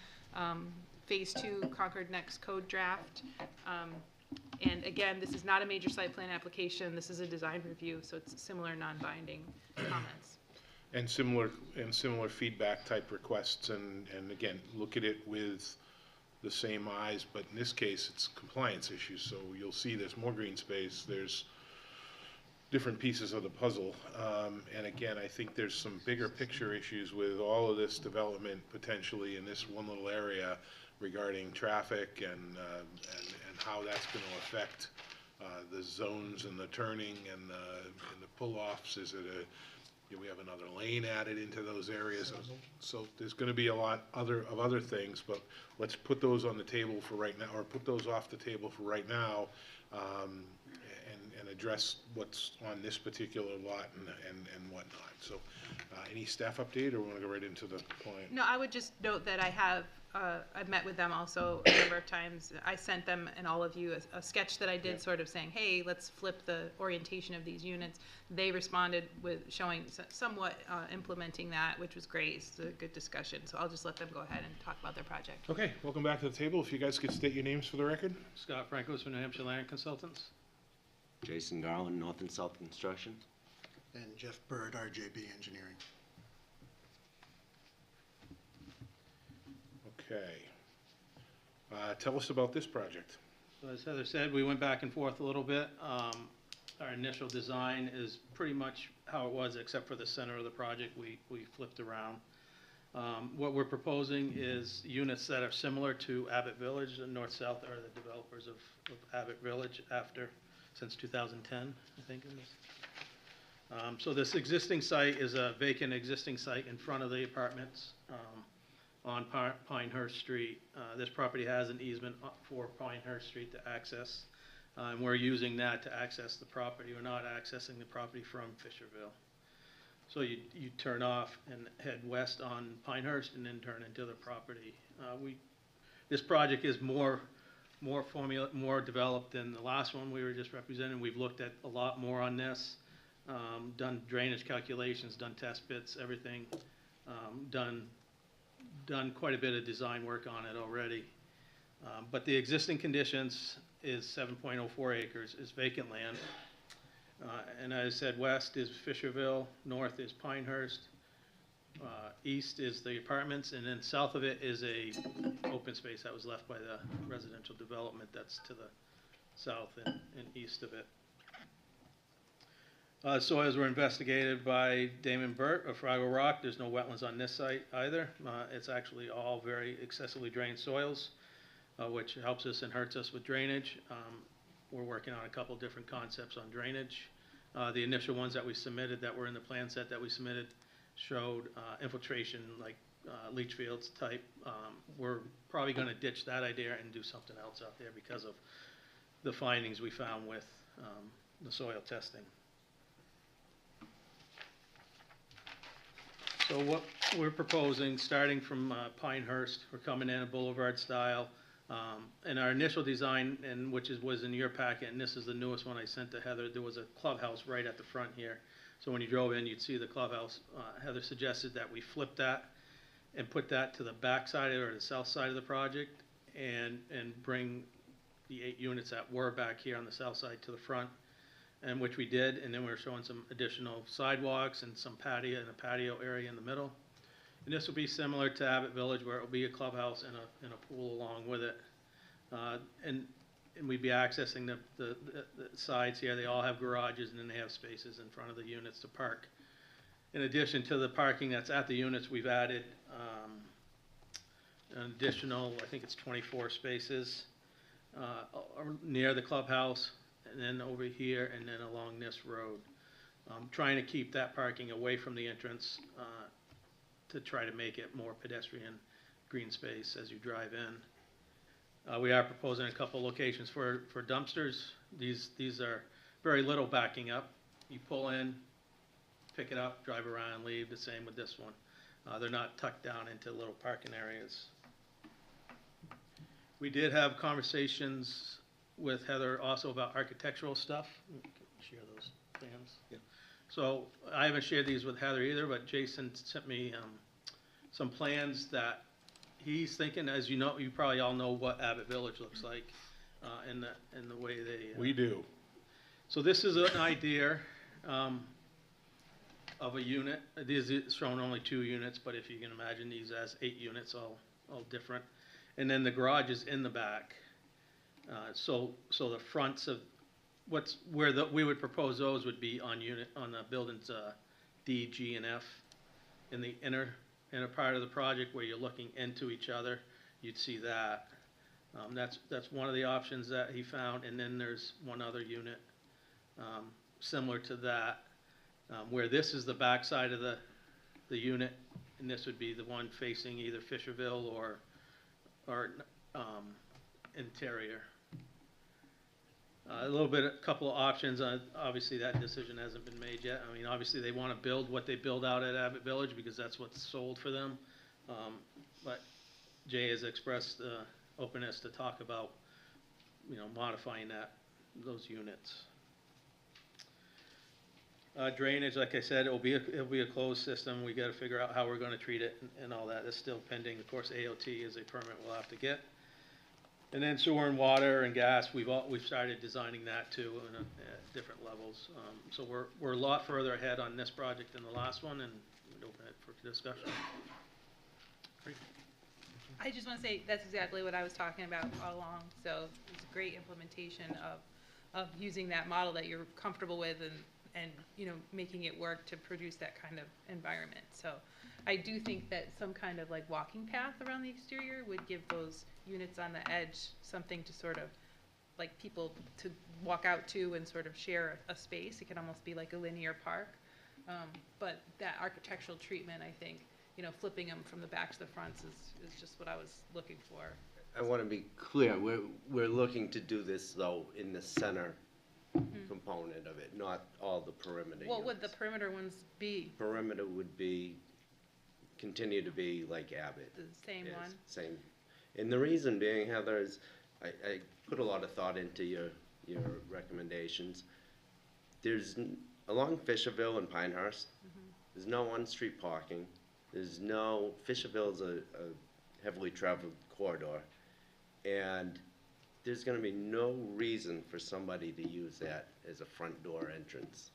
Phase 2 Concord Next code draft. And again, this is not a major site plan application. This is a design review, so it's similar non-binding comments. And similar feedback type requests, and again, look at it with the same eyes, but in this case, it's compliance issues, so you'll see there's more green space, there's different pieces of the puzzle, and again, I think there's some bigger picture issues with all of this development potentially in this one little area regarding traffic and how that's gonna affect the zones and the turning and the pull-offs. Is it we have another lane added into those areas, so there's gonna be a lot of other things, but let's put those on the table for right now, or put those off the table for right now, and address what's on this particular lot and whatnot. So, any staff update, or wanna go right into the client? No, I would just note that I've met with them also a number of times. I sent them and all of you a sketch that I did sort of saying, hey, let's flip the orientation of these units. They responded with showing somewhat implementing that, which was great. It's a good discussion. So I'll just let them go ahead and talk about their project. Okay, welcome back to the table. If you guys could state your names for the record. Scott Francois from New Hampshire Land Consultants. Jason Garland, North and South Construction. And Jeff Bird, RJB Engineering. Okay. Tell us about this project. So as Heather said, we went back and forth a little bit. our initial design is pretty much how it was, except for the center of the project, we flipped around. What we're proposing is units that are similar to Abbott Village. The North-South are the developers of Abbott Village since 2010, I think it is. So this existing site is a vacant existing site in front of the apartments on Pinehurst Street. This property has an easement for Pinehurst Street to access, and we're using that to access the property. We're not accessing the property from Fisherville. So you turn off and head west on Pinehurst and then turn into the property. This project is more developed than the last one we were just representing. We've looked at a lot more on this, done drainage calculations, done test bits, everything, done quite a bit of design work on it already. But the existing conditions is 7.04 acres, is vacant land. And as I said, west is Fisherville, north is Pinehurst, east is the apartments, and then south of it is a open space that was left by the residential development that's to the south and east of it. Soils were investigated by Damon Burt of Fraggle Rock. There's no wetlands on this site either. It's actually all very excessively drained soils, which helps us and hurts us with drainage. We're working on a couple different concepts on drainage. The initial ones that we submitted that were in the plan set that we submitted showed infiltration like leach fields type. We're probably going to ditch that idea and do something else out there because of the findings we found with the soil testing. So what we're proposing, starting from Pinehurst, we're coming in a boulevard style. In our initial design, and which was in your packet, and this is the newest one I sent to Heather, there was a clubhouse right at the front here. So when you drove in, you'd see the clubhouse. Heather suggested that we flip that and put that to the back side or the south side of the project and bring the 8 units that were back here on the south side to the front, and which we did. And then we were showing some additional sidewalks and some patio and a patio area in the middle. And this will be similar to Abbott Village, where it will be a clubhouse and a pool along with it. And we'd be accessing the sides here. They all have garages, and then they have spaces in front of the units to park. In addition to the parking that's at the units, we've added an additional, I think it's 24 spaces near the clubhouse, and then over here, and then along this road. Trying to keep that parking away from the entrance to try to make it more pedestrian green space as you drive in. We are proposing a couple locations for dumpsters. These are very little backing up. You pull in, pick it up, drive around, leave. The same with this one. They're not tucked down into little parking areas. We did have conversations with Heather also about architectural stuff. Share those plans. Yeah. So I haven't shared these with Heather either, but Jason sent me some plans that he's thinking. As you know, you probably all know what Abbott Village looks like in the way they. We do. So this is an idea of a unit. These is showing only 2 units, but if you can imagine these as 8 units, all different. And then the garage is in the back. So the fronts of we would propose those would be on the buildings D, G, and F. In the inner part of the project where you're looking into each other, you'd see that. That's one of the options that he found, and then there's one other unit similar to that, where this is the back side of the unit, and this would be the one facing either Fisherville or interior. A couple of options. Obviously, that decision hasn't been made yet. I mean, obviously, they want to build what they build out at Abbott Village because that's what's sold for them. But Jay has expressed openness to talk about, modifying those units. Drainage, like I said, it'll be a closed system. We got to figure out how we're going to treat it and all that. It's still pending. Of course, AOT is a permit we'll have to get. And then sewer and water and gas, we've started designing that too at different levels. So we're a lot further ahead on this project than the last one, and we'd open it for discussion. Great. I just want to say that's exactly what I was talking about all along. So it's a great implementation of of using that model that you're comfortable with and, you know, making it work to produce that kind of environment. So I do think that some kind of like walking path around the exterior would give those units on the edge something to sort of like people to walk out to and sort of share a space. It can almost be like a linear park. But that architectural treatment, I think, you know, flipping them from the back to the fronts is just what I was looking for. I want to be clear, we're looking to do this though in the center component of it, not all the perimeter What would the units. perimeter ones be? Perimeter would be, continue to be like Abbott. The same is, one? Same. And the reason being, Heather, is I put a lot of thought into your recommendations. Along Fisherville and Pinehurst, there's no on-street parking. There's no, Fisherville's a heavily traveled corridor. And there's gonna be no reason for somebody to use that as a front door entrance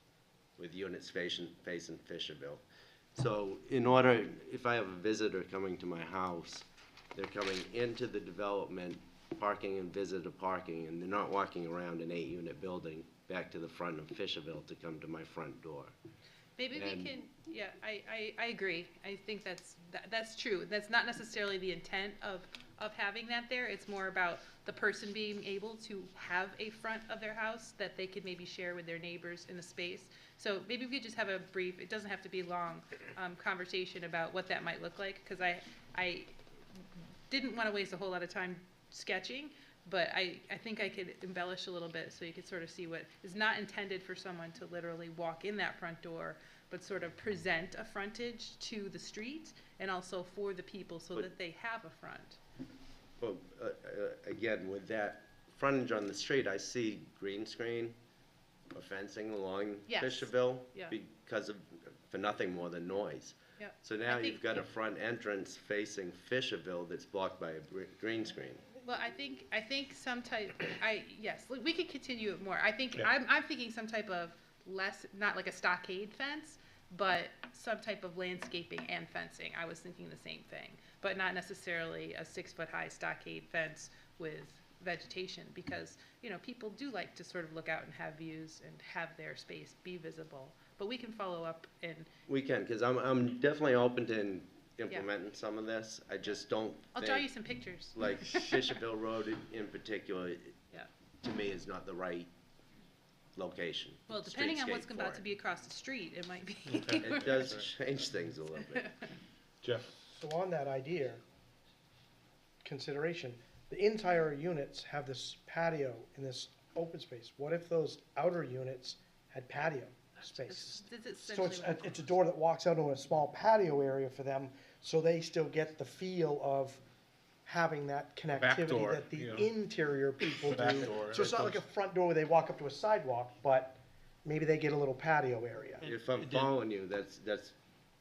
with units facing Fisherville. So in order, if I have a visitor coming to my house, they're coming into the development, parking and visitor parking, and they're not walking around an 8-unit building back to the front of Fisherville to come to my front door. Maybe And- we can, yeah, I agree. I think that's true. That's not necessarily the intent of having that there. It's more about the person being able to have a front of their house that they could maybe share with their neighbors in a space. So maybe we could just have a brief, it doesn't have to be long, conversation about what that might look like, because I didn't want to waste a whole lot of time sketching, but I think I could embellish a little bit so you could sort of see what is not intended for someone to literally walk in that front door, but sort of present a frontage to the street and also for the people so that they have a front. Well, again, with that frontage on the street, I see green screen or fencing along Yes. Fisherville Yeah. because of, for nothing more than noise. Yep. So now I think- you've got a front entrance facing Fisherville that's blocked by a green screen. Well, I think some type, yes, we could continue it more. I think, Yeah. I'm thinking some type of less, not like a stockade fence, but some type of landscaping and fencing. I was thinking the same thing, but not necessarily a 6-foot-high stockade fence with vegetation, because, you know, people do like to sort of look out and have views and have their space be visible. But we can follow up and, We can, because I'm definitely open to implementing some of this. I just don't I'll draw you think, some pictures. like Fisherville Road in particular, Yeah. to me is not the right location. Well, depending on what's streetscape about for to it. be across the street, it might be. It does change things a little bit. Jeff? So on that idea, consideration, the entire units have this patio in this open space. What if those outer units had patio space? So it's a door that walks out into a small patio area for them, so they still get the feel of having that back connectivity door, that the you know. interior people The back do. door, So it's that not like a goes- front door where they walk up to a sidewalk, but maybe they get a little patio area If I'm following you, that's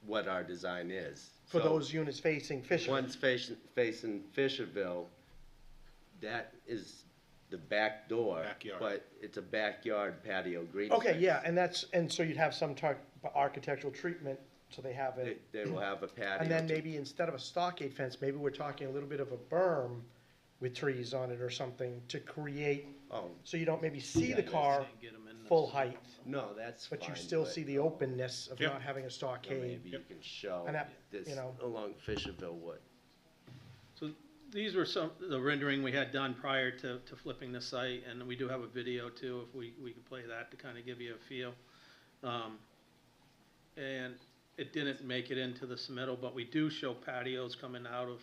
what our design is. for So those units facing Fisher. One's facing Fisherville, that is the back door. Backyard. But it's a backyard patio green Okay, space. yeah, and so you'd have some type of architectural treatment, so they have it. They will have a patio. And then to- maybe instead of a stockade fence, maybe we're talking a little bit of a berm with trees on it or something to create, Oh, so you don't maybe see Yeah, the that's- car Get 'em in the- full height, no, that's fine. but you still see the openness of Yep. not having a Or stockade. maybe you can show And that, this you know. along Fisherville Wood. So these were the rendering we had done prior to flipping the site, and we do have a video too, if we could play that to kind of give you a feel. And it didn't make it into the submittal, but we do show patios coming out of,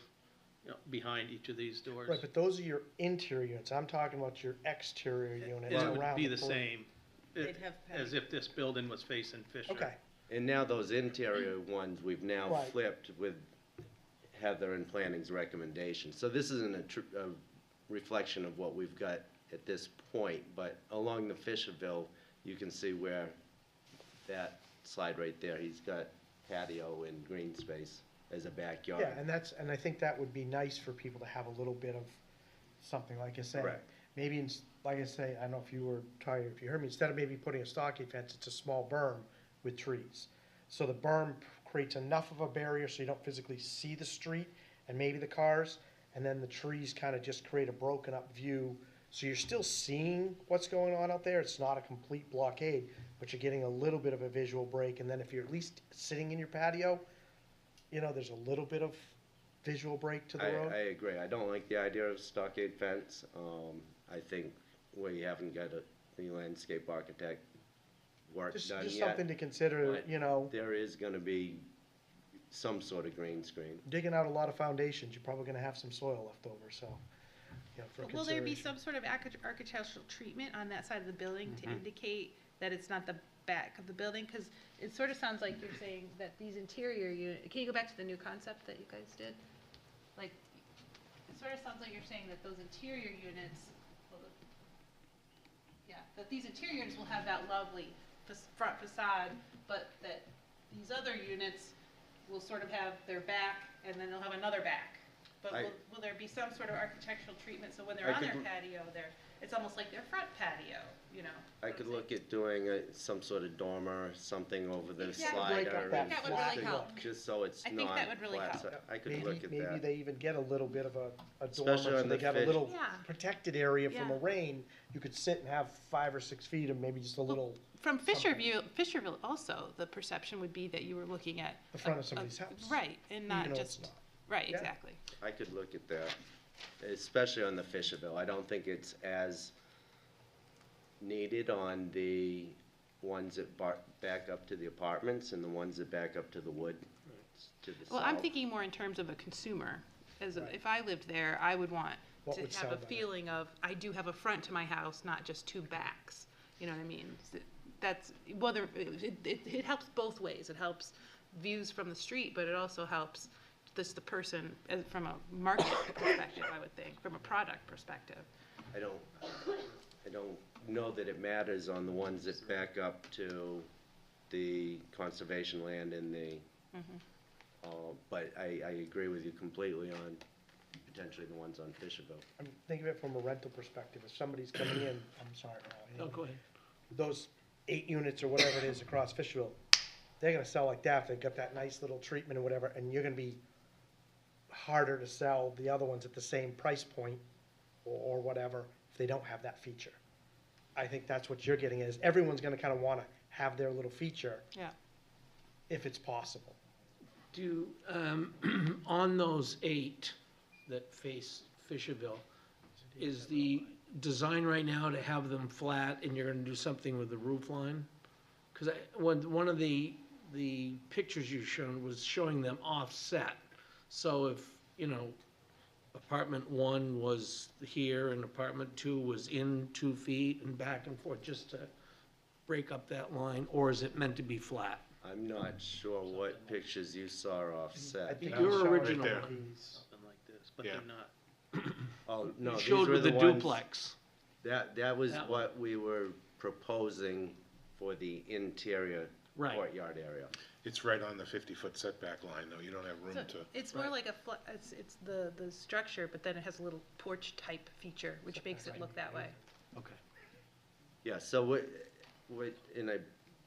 you know, behind each of these doors. Right, but those are your interior units, I'm talking about your exterior units And it around would be the perimeter. same, They'd have as if this building was facing Fisher. Okay, And now those interior ones, we've now Right. flipped with Heather and Planning's recommendation. So this isn't a reflection of what we've got at this point, but along the Fisherville, you can see where that slide right there, he's got patio and green space as a backyard. yeah, and I think that would be nice for people to have a little bit of something, like I say. Correct. Maybe, like I say, I don't know if you were trying, if you heard me, instead of maybe putting a stockade fence, it's a small berm with trees. So the berm creates enough of a barrier so you don't physically see the street and maybe the cars, and then the trees kind of just create a broken up view So you're still seeing what's going on out there. It's not a complete blockade, but you're getting a little bit of a visual break. And then if you're at least sitting in your patio, you know, there's a little bit of visual break to the road. I agree. I don't like the idea of stockade fence. I think we haven't got the landscape architect work done Just yet. something to consider, but you know, There is gonna be some sort of green screen. digging out a lot of foundations, you're probably gonna have some soil left over, so, you know, for Will there be consideration. some sort of architectural treatment on that side of the building to indicate that it's not the back of the building? Because it sort of sounds like you're saying that these interior unit, can you go back to the new concept that you guys did? Like, it sort of sounds like you're saying that those interior units, that these interior units will have that lovely front facade, but that these other units will sort of have their back, and then they'll have another back. But will there be some sort of architectural treatment, so when they're I on their could- patio, it's almost like their front patio, you know? I could look at doing some sort of dormer or something over the Yeah. slider. Break up and that That would really just- help. Just so it's I not think that would really flat. help. So I could look at Maybe that. they even get a little bit of a Especially dormer, so on they the got a fish- little Yeah. protected area from Yeah. a rain. You could sit and have 5 or 6 feet of maybe just a little, From Something. Fisherville also, the perception would be that you were looking at. the front of somebody's house. Right, and not even though it's just, not. right, Yeah. exactly. I could look at that, especially on the Fisherville. I don't think it's as needed on the ones that back up to the apartments and the ones that back up to the wood, to the south. Well, I'm thinking more in terms of a consumer. Right. If I lived there, I would want What to would have sell a better? feeling of, I do have a front to my house, not just two backs. You know what I mean? That's, whether, it helps both ways. It helps views from the street, but it also helps the person from a market perspective, I would think, from a product perspective. I don't know that it matters on the ones that back up to the conservation land and the, but I agree with you completely on potentially the ones on Fisherville. I'm thinking of it from a rental perspective. If somebody's coming in, I'm sorry, Oh, Ron, go ahead. those 8 units or whatever it is across Fishville, they're gonna sell like that. If they've got that nice little treatment or whatever, and you're gonna be harder to sell the other ones at the same price point or whatever if they don't have that feature. I think that's what you're getting is everyone's gonna kind of wanna have their little feature Yeah. if it's possible. Do, on those 8 that face Fisherville, is the design right now to have them flat and you're gonna do something with the roof line? Because one of the pictures you shown was showing them offset. So if, you know, apartment 1 was here and apartment 2 was in 2 feet and back and forth, just to break up that line, or is it meant to be flat? I'm not sure what pictures you saw I offset. think Your you showed original there. one. Something like this, but Yeah. they're not. Oh, no, You these showed were with the ones. duplex. That was That what we were proposing for the interior Right. courtyard area. It's right on the 50-foot setback line, though. You don't have room So to. it's more like it's the structure, but then it has a little porch type feature, which makes it look that way. Okay. Yeah, so what, and I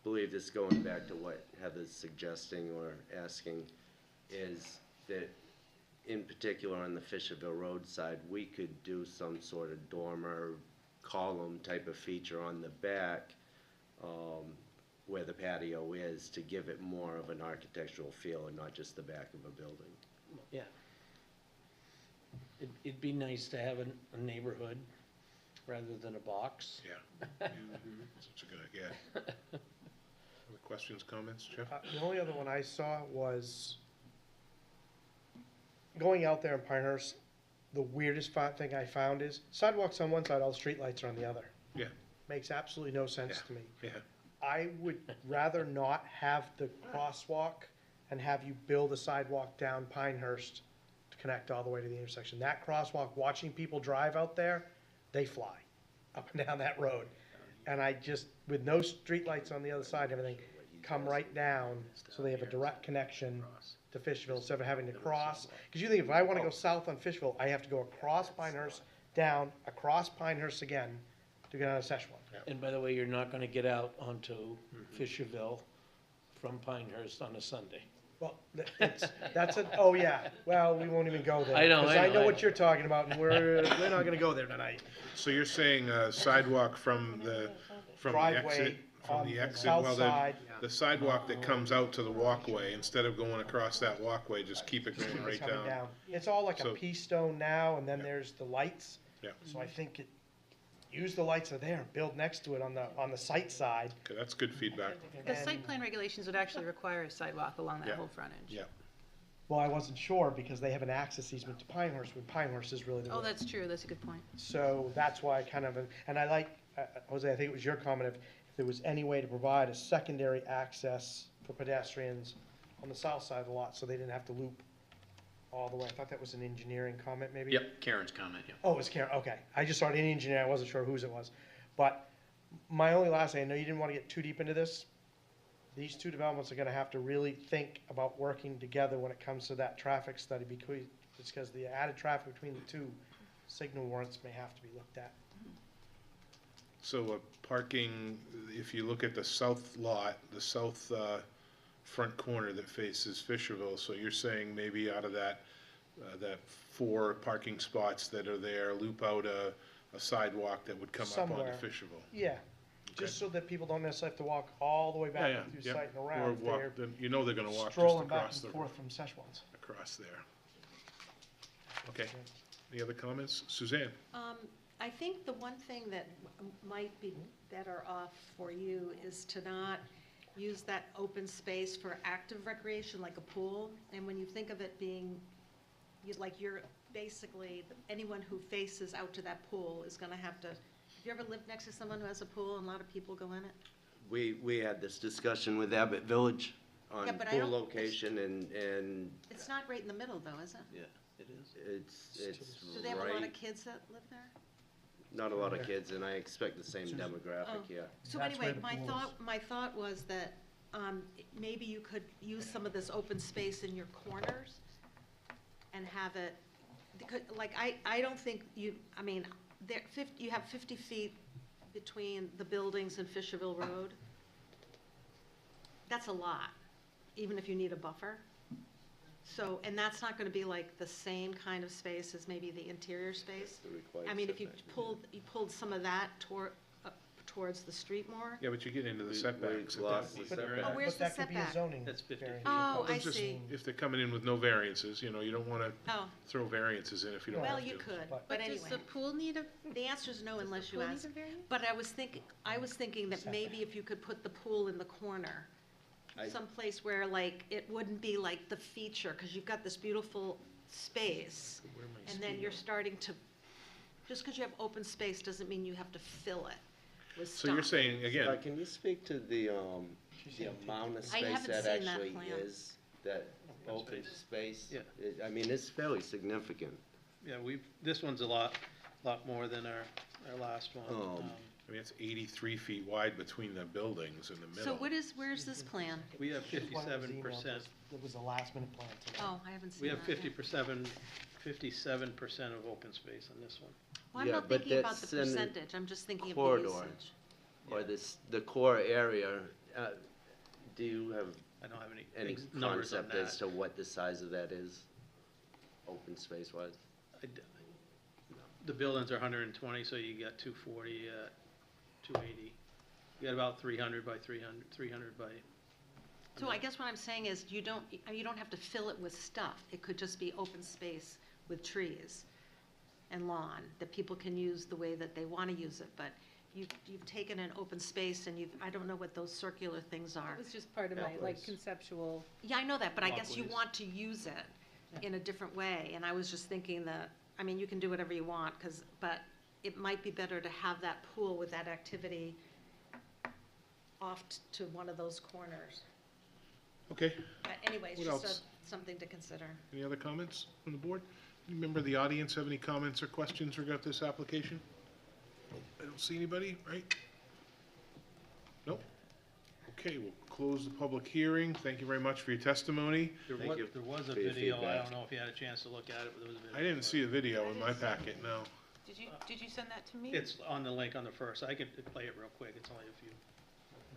believe this going back to what Heather's suggesting or asking, is that in particular on the Fisherville Road side, we could do some sort of dormer column type of feature on the back, where the patio is, to give it more of an architectural feel and not just the back of a building. Yeah. It'd be nice to have a neighborhood rather than a box. Yeah. Such a good idea. Other questions, comments, Jeff? The only other one I saw was going out there in Pinehurst, the weirdest thing I found is sidewalks on one side, all the streetlights are on the other. Yeah. Makes absolutely no sense Yeah. to me. Yeah. I would rather not have the crosswalk and have you build a sidewalk down Pinehurst to connect all the way to the intersection. That crosswalk, watching people drive out there, they fly up and down that road. And I just, with no streetlights on the other side and everything, come right down so they have a direct connection to Fishville instead of having to cross. Because you think if I want to go south on Fishville, I have to go across Pinehurst, down, across Pinehurst again to get on to Szechuan. And by the way, you're not gonna get out onto Fisherville from Pinehurst on a Sunday. Well, that's oh yeah, well, we won't even go there. I know, 'cause I I know, know I what know. you're talking about, and we're not gonna go there tonight. So you're saying sidewalk from the Driveway on the exit? south Well, side. the sidewalk that comes out to the walkway, instead of going across that walkway, just keep it going right Coming down. It's all like a So- pea stone now, and then Yeah. there's the lights. Yeah. So I think use the lights that are there and build next to it on the site side. Okay, that's good feedback. The site plan regulations would actually require a sidewalk along that Yeah. whole frontage. Yeah. Well, I wasn't sure because they have an access easement to Pinehurst, when Pinehurst is really the Oh, road. that's true, that's a good point. So that's why I kind of, and I like, Jose, I think it was your comment, if there was any way to provide a secondary access for pedestrians on the south side of the lot, so they didn't have to loop all the way. I thought that was an engineering comment, maybe? Yep, Karen's comment, yeah. Oh, it was Karen, okay. I just saw an engineer, I wasn't sure whose it was. But my only last thing, I know you didn't want to get too deep into this. These two developments are gonna have to really think about working together when it comes to that traffic study, because the added traffic between the two signal warrants may have to be looked at. So parking, if you look at the south lot, the south front corner that faces Fisherville, so you're saying maybe out of that 4 parking spots that are there, loop out a sidewalk that would come up onto Somewhere. Fisherville? Yeah, just so that people don't necessarily have to walk all the way Yeah, back yeah, through yeah. site and Or around. walk, They're then you know they're gonna walk just strolling back across and the, forth from Szechuan's. across there. Okay, any other comments? Suzanne? I think the one thing that might be better off for you is to not use that open space for active recreation like a pool. And when you think of it being, you're basically, anyone who faces out to that pool is gonna have to, have you ever lived next to someone who has a pool and a lot of people go in it? We had this discussion with Abbott Village on Yeah, but I pool don't- location and It's not right in the middle though, is it? Yeah, it is. it's Do they have a lot of right, kids that live there? not a lot of kids, and I expect the same Oh. demographic here. So That's where anyway, the my pool thought, my thought was that, maybe you could use some of this open space in your corners and have it, I don't think you, I mean, you have 50 feet between the buildings and Fisherville Road. That's a lot, even if you need a buffer. So, and that's not gonna be like the same kind of space as maybe the interior space. The required I mean, if you setback. pulled some of that towards the street more. Yeah, but you get into the We setbacks at lost that the point. Oh, where's But that the could be a setback? zoning That's 50 variance. feet. Oh, I It's just see. If they're coming in with no variances, you know, you don't wanna Oh, throw variances in if you don't have well, to. you could, But- but Does the anyway, pool need a, the answer is no unless you pool need ask. a variance? But I was thinking that maybe if you could put the pool in the corner, I- someplace where like, it wouldn't be like the feature, because you've got this beautiful space, and then you're starting to, just because you have open space doesn't mean you have to fill it with stuff. So you're saying, again, Can you speak to the amount of I space haven't that seen that actually plan. is, that open space. space? Yeah. I mean, it's fairly significant. Yeah, this one's a lot more than our last one. I mean, it's 83 feet wide between the buildings in the middle. So where's this plan? We have Just one that was emailed 57%, us. It was a last minute plan today. Oh, I haven't we seen have that yet. 57% of open space on this one. Well, I'm Yeah, not but thinking about the that's in the percentage, I'm just thinking of the corridor. usage. Or the core area, do you have I don't have any any numbers on concept as that. to what the size of that is, open space wise? The buildings are 120, so you got 240, 280. You got about 300 by 300 by, So I guess what I'm saying is, you don't have to fill it with stuff. It could just be open space with trees and lawn that people can use the way that they want to use it. But you've taken an open space and I don't know what those circular things are. It was just part of my, like, conceptual. Yeah, I know that, but I guess you Walkways. want to use it in a different way. And I was just thinking that, I mean, you can do whatever you want, but it might be better to have that pool with that activity off to one of those corners. Okay, But anyways, What just else? something to consider. any other comments from the board? Any member of the audience have any comments or questions regarding this application? I don't see anybody, right? Nope. Okay, we'll close the public hearing. Thank you very much for your testimony. there Thank was, you there was a for your video, I feedback. don't know if you had a chance to look at it, but there was a video. I didn't see a video in my packet, no. Did you send that to me? It's on the link on the first, I could play it real quick, it's only a few.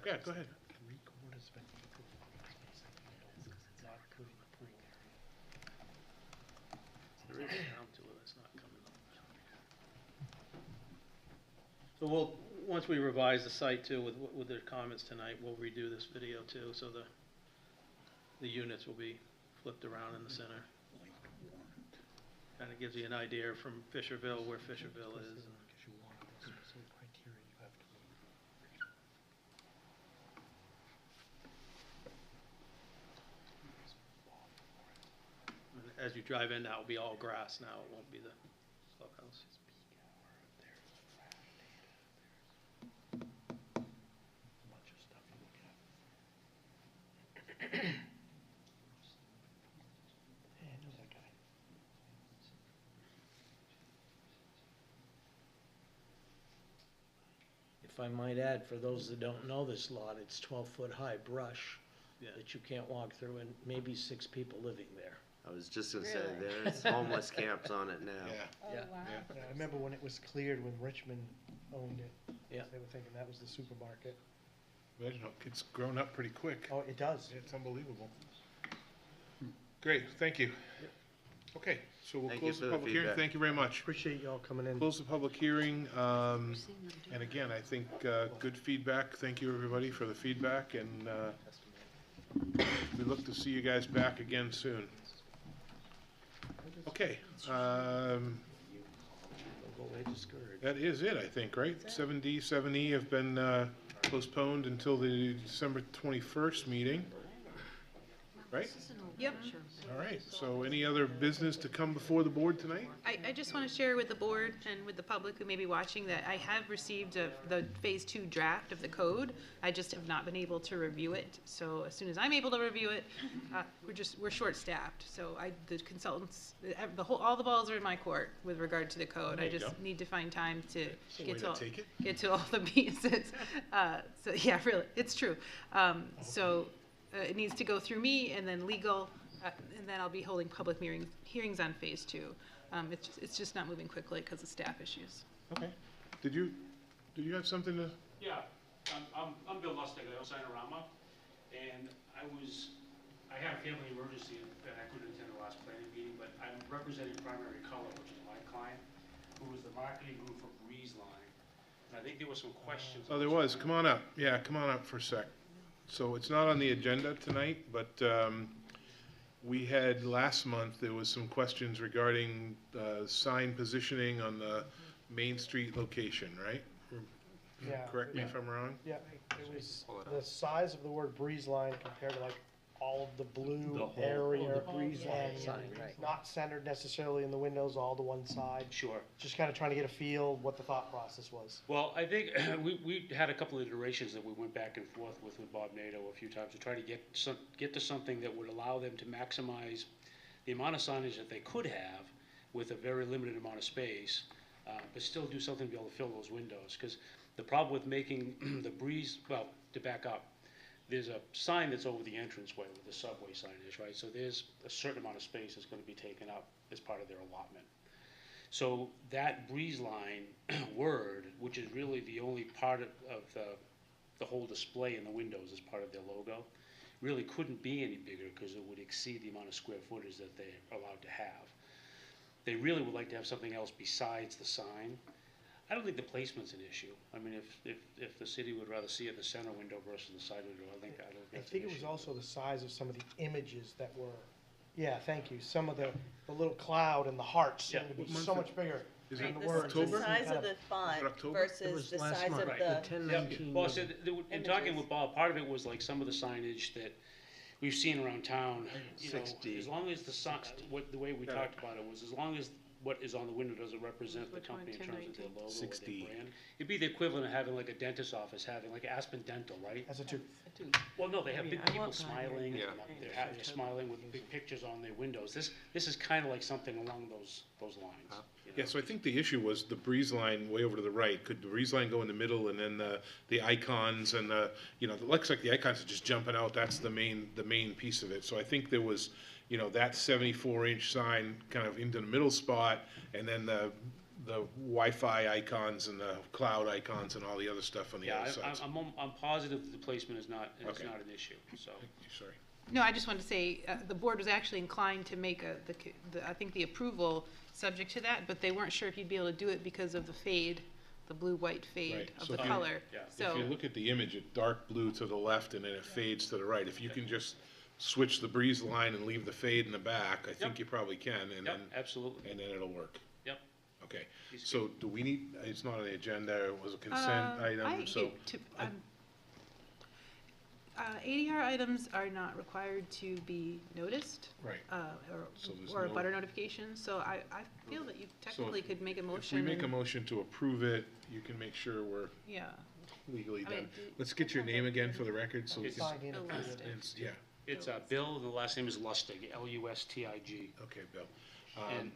Yeah, go ahead. Not could There is down to it, it's not coming up. So we'll, once we revise the site too, with their comments tonight, we'll redo this video too, so the units will be flipped around in the center. Kind of gives you an idea from Fisherville, where Fisherville is. As you drive in now, it'll be all grass now, it won't be the clubhouse. If I might add, for those that don't know this lot, it's 12-foot high brush Yeah. that you can't walk through, and maybe 6 people living there. I was just gonna say, there's homeless camps on it now. Yeah. Yeah, I remember when it was cleared, when Richmond owned it. Yeah. They were thinking that was the supermarket. But, you know, it's grown up pretty quick. Oh, it does. It's unbelievable. Great, thank you. Okay, so we'll Thank you close for the the public hearing. feedback. Thank you very much. Appreciate y'all coming in. Close the public hearing, and again, I think, good feedback. Thank you, everybody, for the feedback, and, we look to see you guys back again soon. Okay, Don't go away discouraged. that is it, I think, right? 7D, 7E have been, postponed until the December 21st meeting, right? Yep. All right, so any other business to come before the board tonight? I just want to share with the board and with the public who may be watching that I have received the Phase 2 draft of the code. I just have not been able to review it. So as soon as I'm able to review it, we're short-staffed. So the consultants, all the balls are in my court with regard to the code. There I you just go. need to find time to a way get to take it. get to all the pieces. So yeah, really, it's true. It needs to go through me and then legal, and then I'll be holding public hearings on Phase 2. It's just not moving quickly because of staff issues. Okay. Did you have something to? Yeah, I'm Bill Lustig, I own Sinorama, and I had a family emergency that I couldn't attend the last planning meeting, but I'm representing Primary Color, which is my client, who was the marketing group for Breeze Line. And I think there were some questions. Oh, there was. Come on up. Yeah, come on up for a sec. So it's not on the agenda tonight, but we had last month, there was some questions regarding sign positioning on the Main Street location, right? Yeah. Correct me if I'm wrong? Yeah, it was the size of the word breeze line compared to like all of the blue area. And sign, right. not centered necessarily in the windows, all to one side. Sure. Just kind of trying to get a feel what the thought process was. Well, I think we had a couple of iterations that we went back and forth with Bob Nato a few times to try to get to something that would allow them to maximize the amount of signage that they could have with a very limited amount of space, but still do something to be able to fill those windows. Because the problem with making the breeze, well, to back up, there's a sign that's over the entranceway with the subway signage, right? So there's a certain amount of space that's going to be taken up as part of their allotment. So that breeze line word, which is really the only part of the whole display in the windows as part of their logo, really couldn't be any bigger because it would exceed the amount of square footage that they're allowed to have. They really would like to have something else besides the sign. I don't think the placement's an issue. I mean, if the city would rather see it in the center window versus the side window, I don't think I that's think an it was issue. also the size of some of the images that were, yeah, thank you. Some of the little cloud and the hearts seemed to be so much bigger Is than it the words. October? The size Kind of the font October? It versus was the last size month, of right, the. the Yeah, 1019. well, so in talking Images. with Bob, part of it was like some of the signage that we've seen around town, you know, 60. as long as the way we talked about it was, as long as what is on the window doesn't represent the Which one, company in terms of their 1019? logo or 60. their brand. It'd be the equivalent of having like a dentist's office, having like Aspen Dental, right? As a tooth. Well, no, they have big I people want mine. smiling, Yeah. and they're smiling with big pictures on their windows. This is kind of like something along those lines. you know? Yeah, so I think the issue was the breeze line way over to the right. Could the breeze line go in the middle and then the icons and it looks like the icons are just jumping out. That's the main piece of it. So I think there was, that 74-inch sign kind of into the middle spot, and then the Wi-Fi icons and the cloud icons and all the other stuff on the Yeah, other sides. I'm positive that the placement is not Okay. an issue, so. Sorry. No, I just wanted to say, the board was actually inclined to make I think the approval subject to that, but they weren't sure if you'd be able to do it because of the fade, the blue-white fade Right. of So the if you- color. yeah. So, If you look at the image, it's dark blue to the left and then it fades to the right. If you can just switch the breeze line and leave the fade in the back, I think Yep. you probably can, and Yep, then, absolutely. and then it'll work. Yep. Okay, so do we need, it's not on the agenda, it was a consent item, so. ADR items are not required to be noticed. Right. So there's Or a no- butter notification, so I feel that you technically could make a If we motion. make a and- motion to approve it, you can make sure we're Yeah. legally I mean, done. Let's get your name again for the record, so. It's- it's- Sign in Bill if you- Lustig. it's- Yeah, It's Bill, and the last name is Lustig, Lustig. okay, Bill. And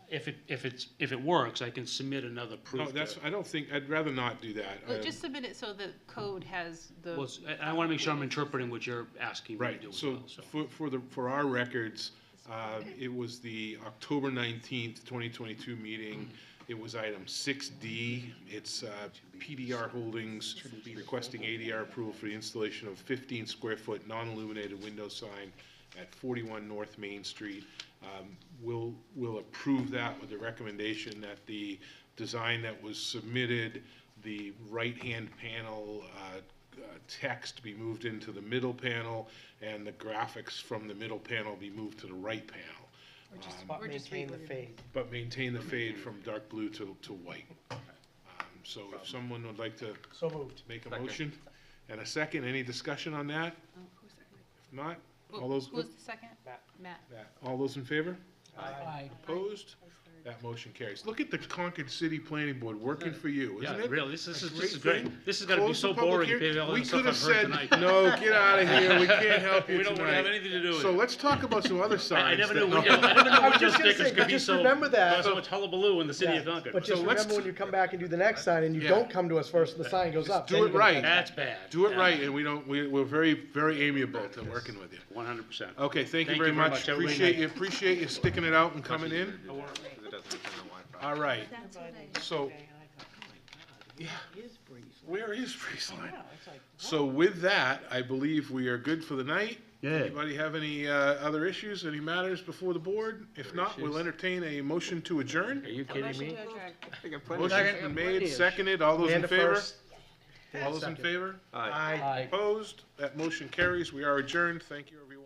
if it works, I can submit another proof. No, that's, I don't think, I'd rather not do that. Well, just submit it so the code has the. Well, I want to make sure I'm interpreting what you're asking me to Right, do as so well, so. for our records, it was the October 19th, 2022 meeting. It was item 6D. It's PDR Holdings requesting ADR approval for the installation of 15 square foot non-illuminated window sign at 41 North Main Street. We'll approve that with the recommendation that the design that was submitted, the right-hand panel text be moved into the middle panel, and the graphics from the middle panel be moved to the right panel. But We're just maintain the reading. fade. But maintain the fade from dark blue to white. So if someone would like to So moved. make a motion and a second, any discussion on that? If not, all those, Who's the second? Matt. all those in favor? Aye. Opposed? That motion carries. Look at the Concord City Planning Board working for you, Yeah, isn't it? really, this A is great. thing? This is gonna be Close so the public boring hearing. compared to all We the stuff could have I've heard said, tonight. no, get out of here, we can't help you We don't tonight. have anything to do with So it. let's talk about some other signs. I never knew, that- window- I never knew I was window just gonna stickers say, could but be just so, remember that. cause so much hullabaloo in the city of Yeah, Concord. But just So let's- remember when you come back and do the next sign and you Yeah. don't come to us first, the sign goes up. do then it you're gonna right. come That's back. bad. Do it right, and we're very, very amiable to working with you. 100%. Okay, thank you Thank very you very much. much. Have a great Appreciate night. appreciate you sticking it out and coming in. Because it doesn't depend on Wi-Fi. All right, so, yeah, Is Breeze. where is Breezeline? So with that, I believe we are good for the night. Anybody have any other issues, any matters before the board? If not, we'll entertain a motion to adjourn. Are you kidding me? Motion's been made, seconded, all those in And a favor? first. All those in favor? Aye. Aye. Opposed? That motion carries. We are adjourned. Thank you, everyone.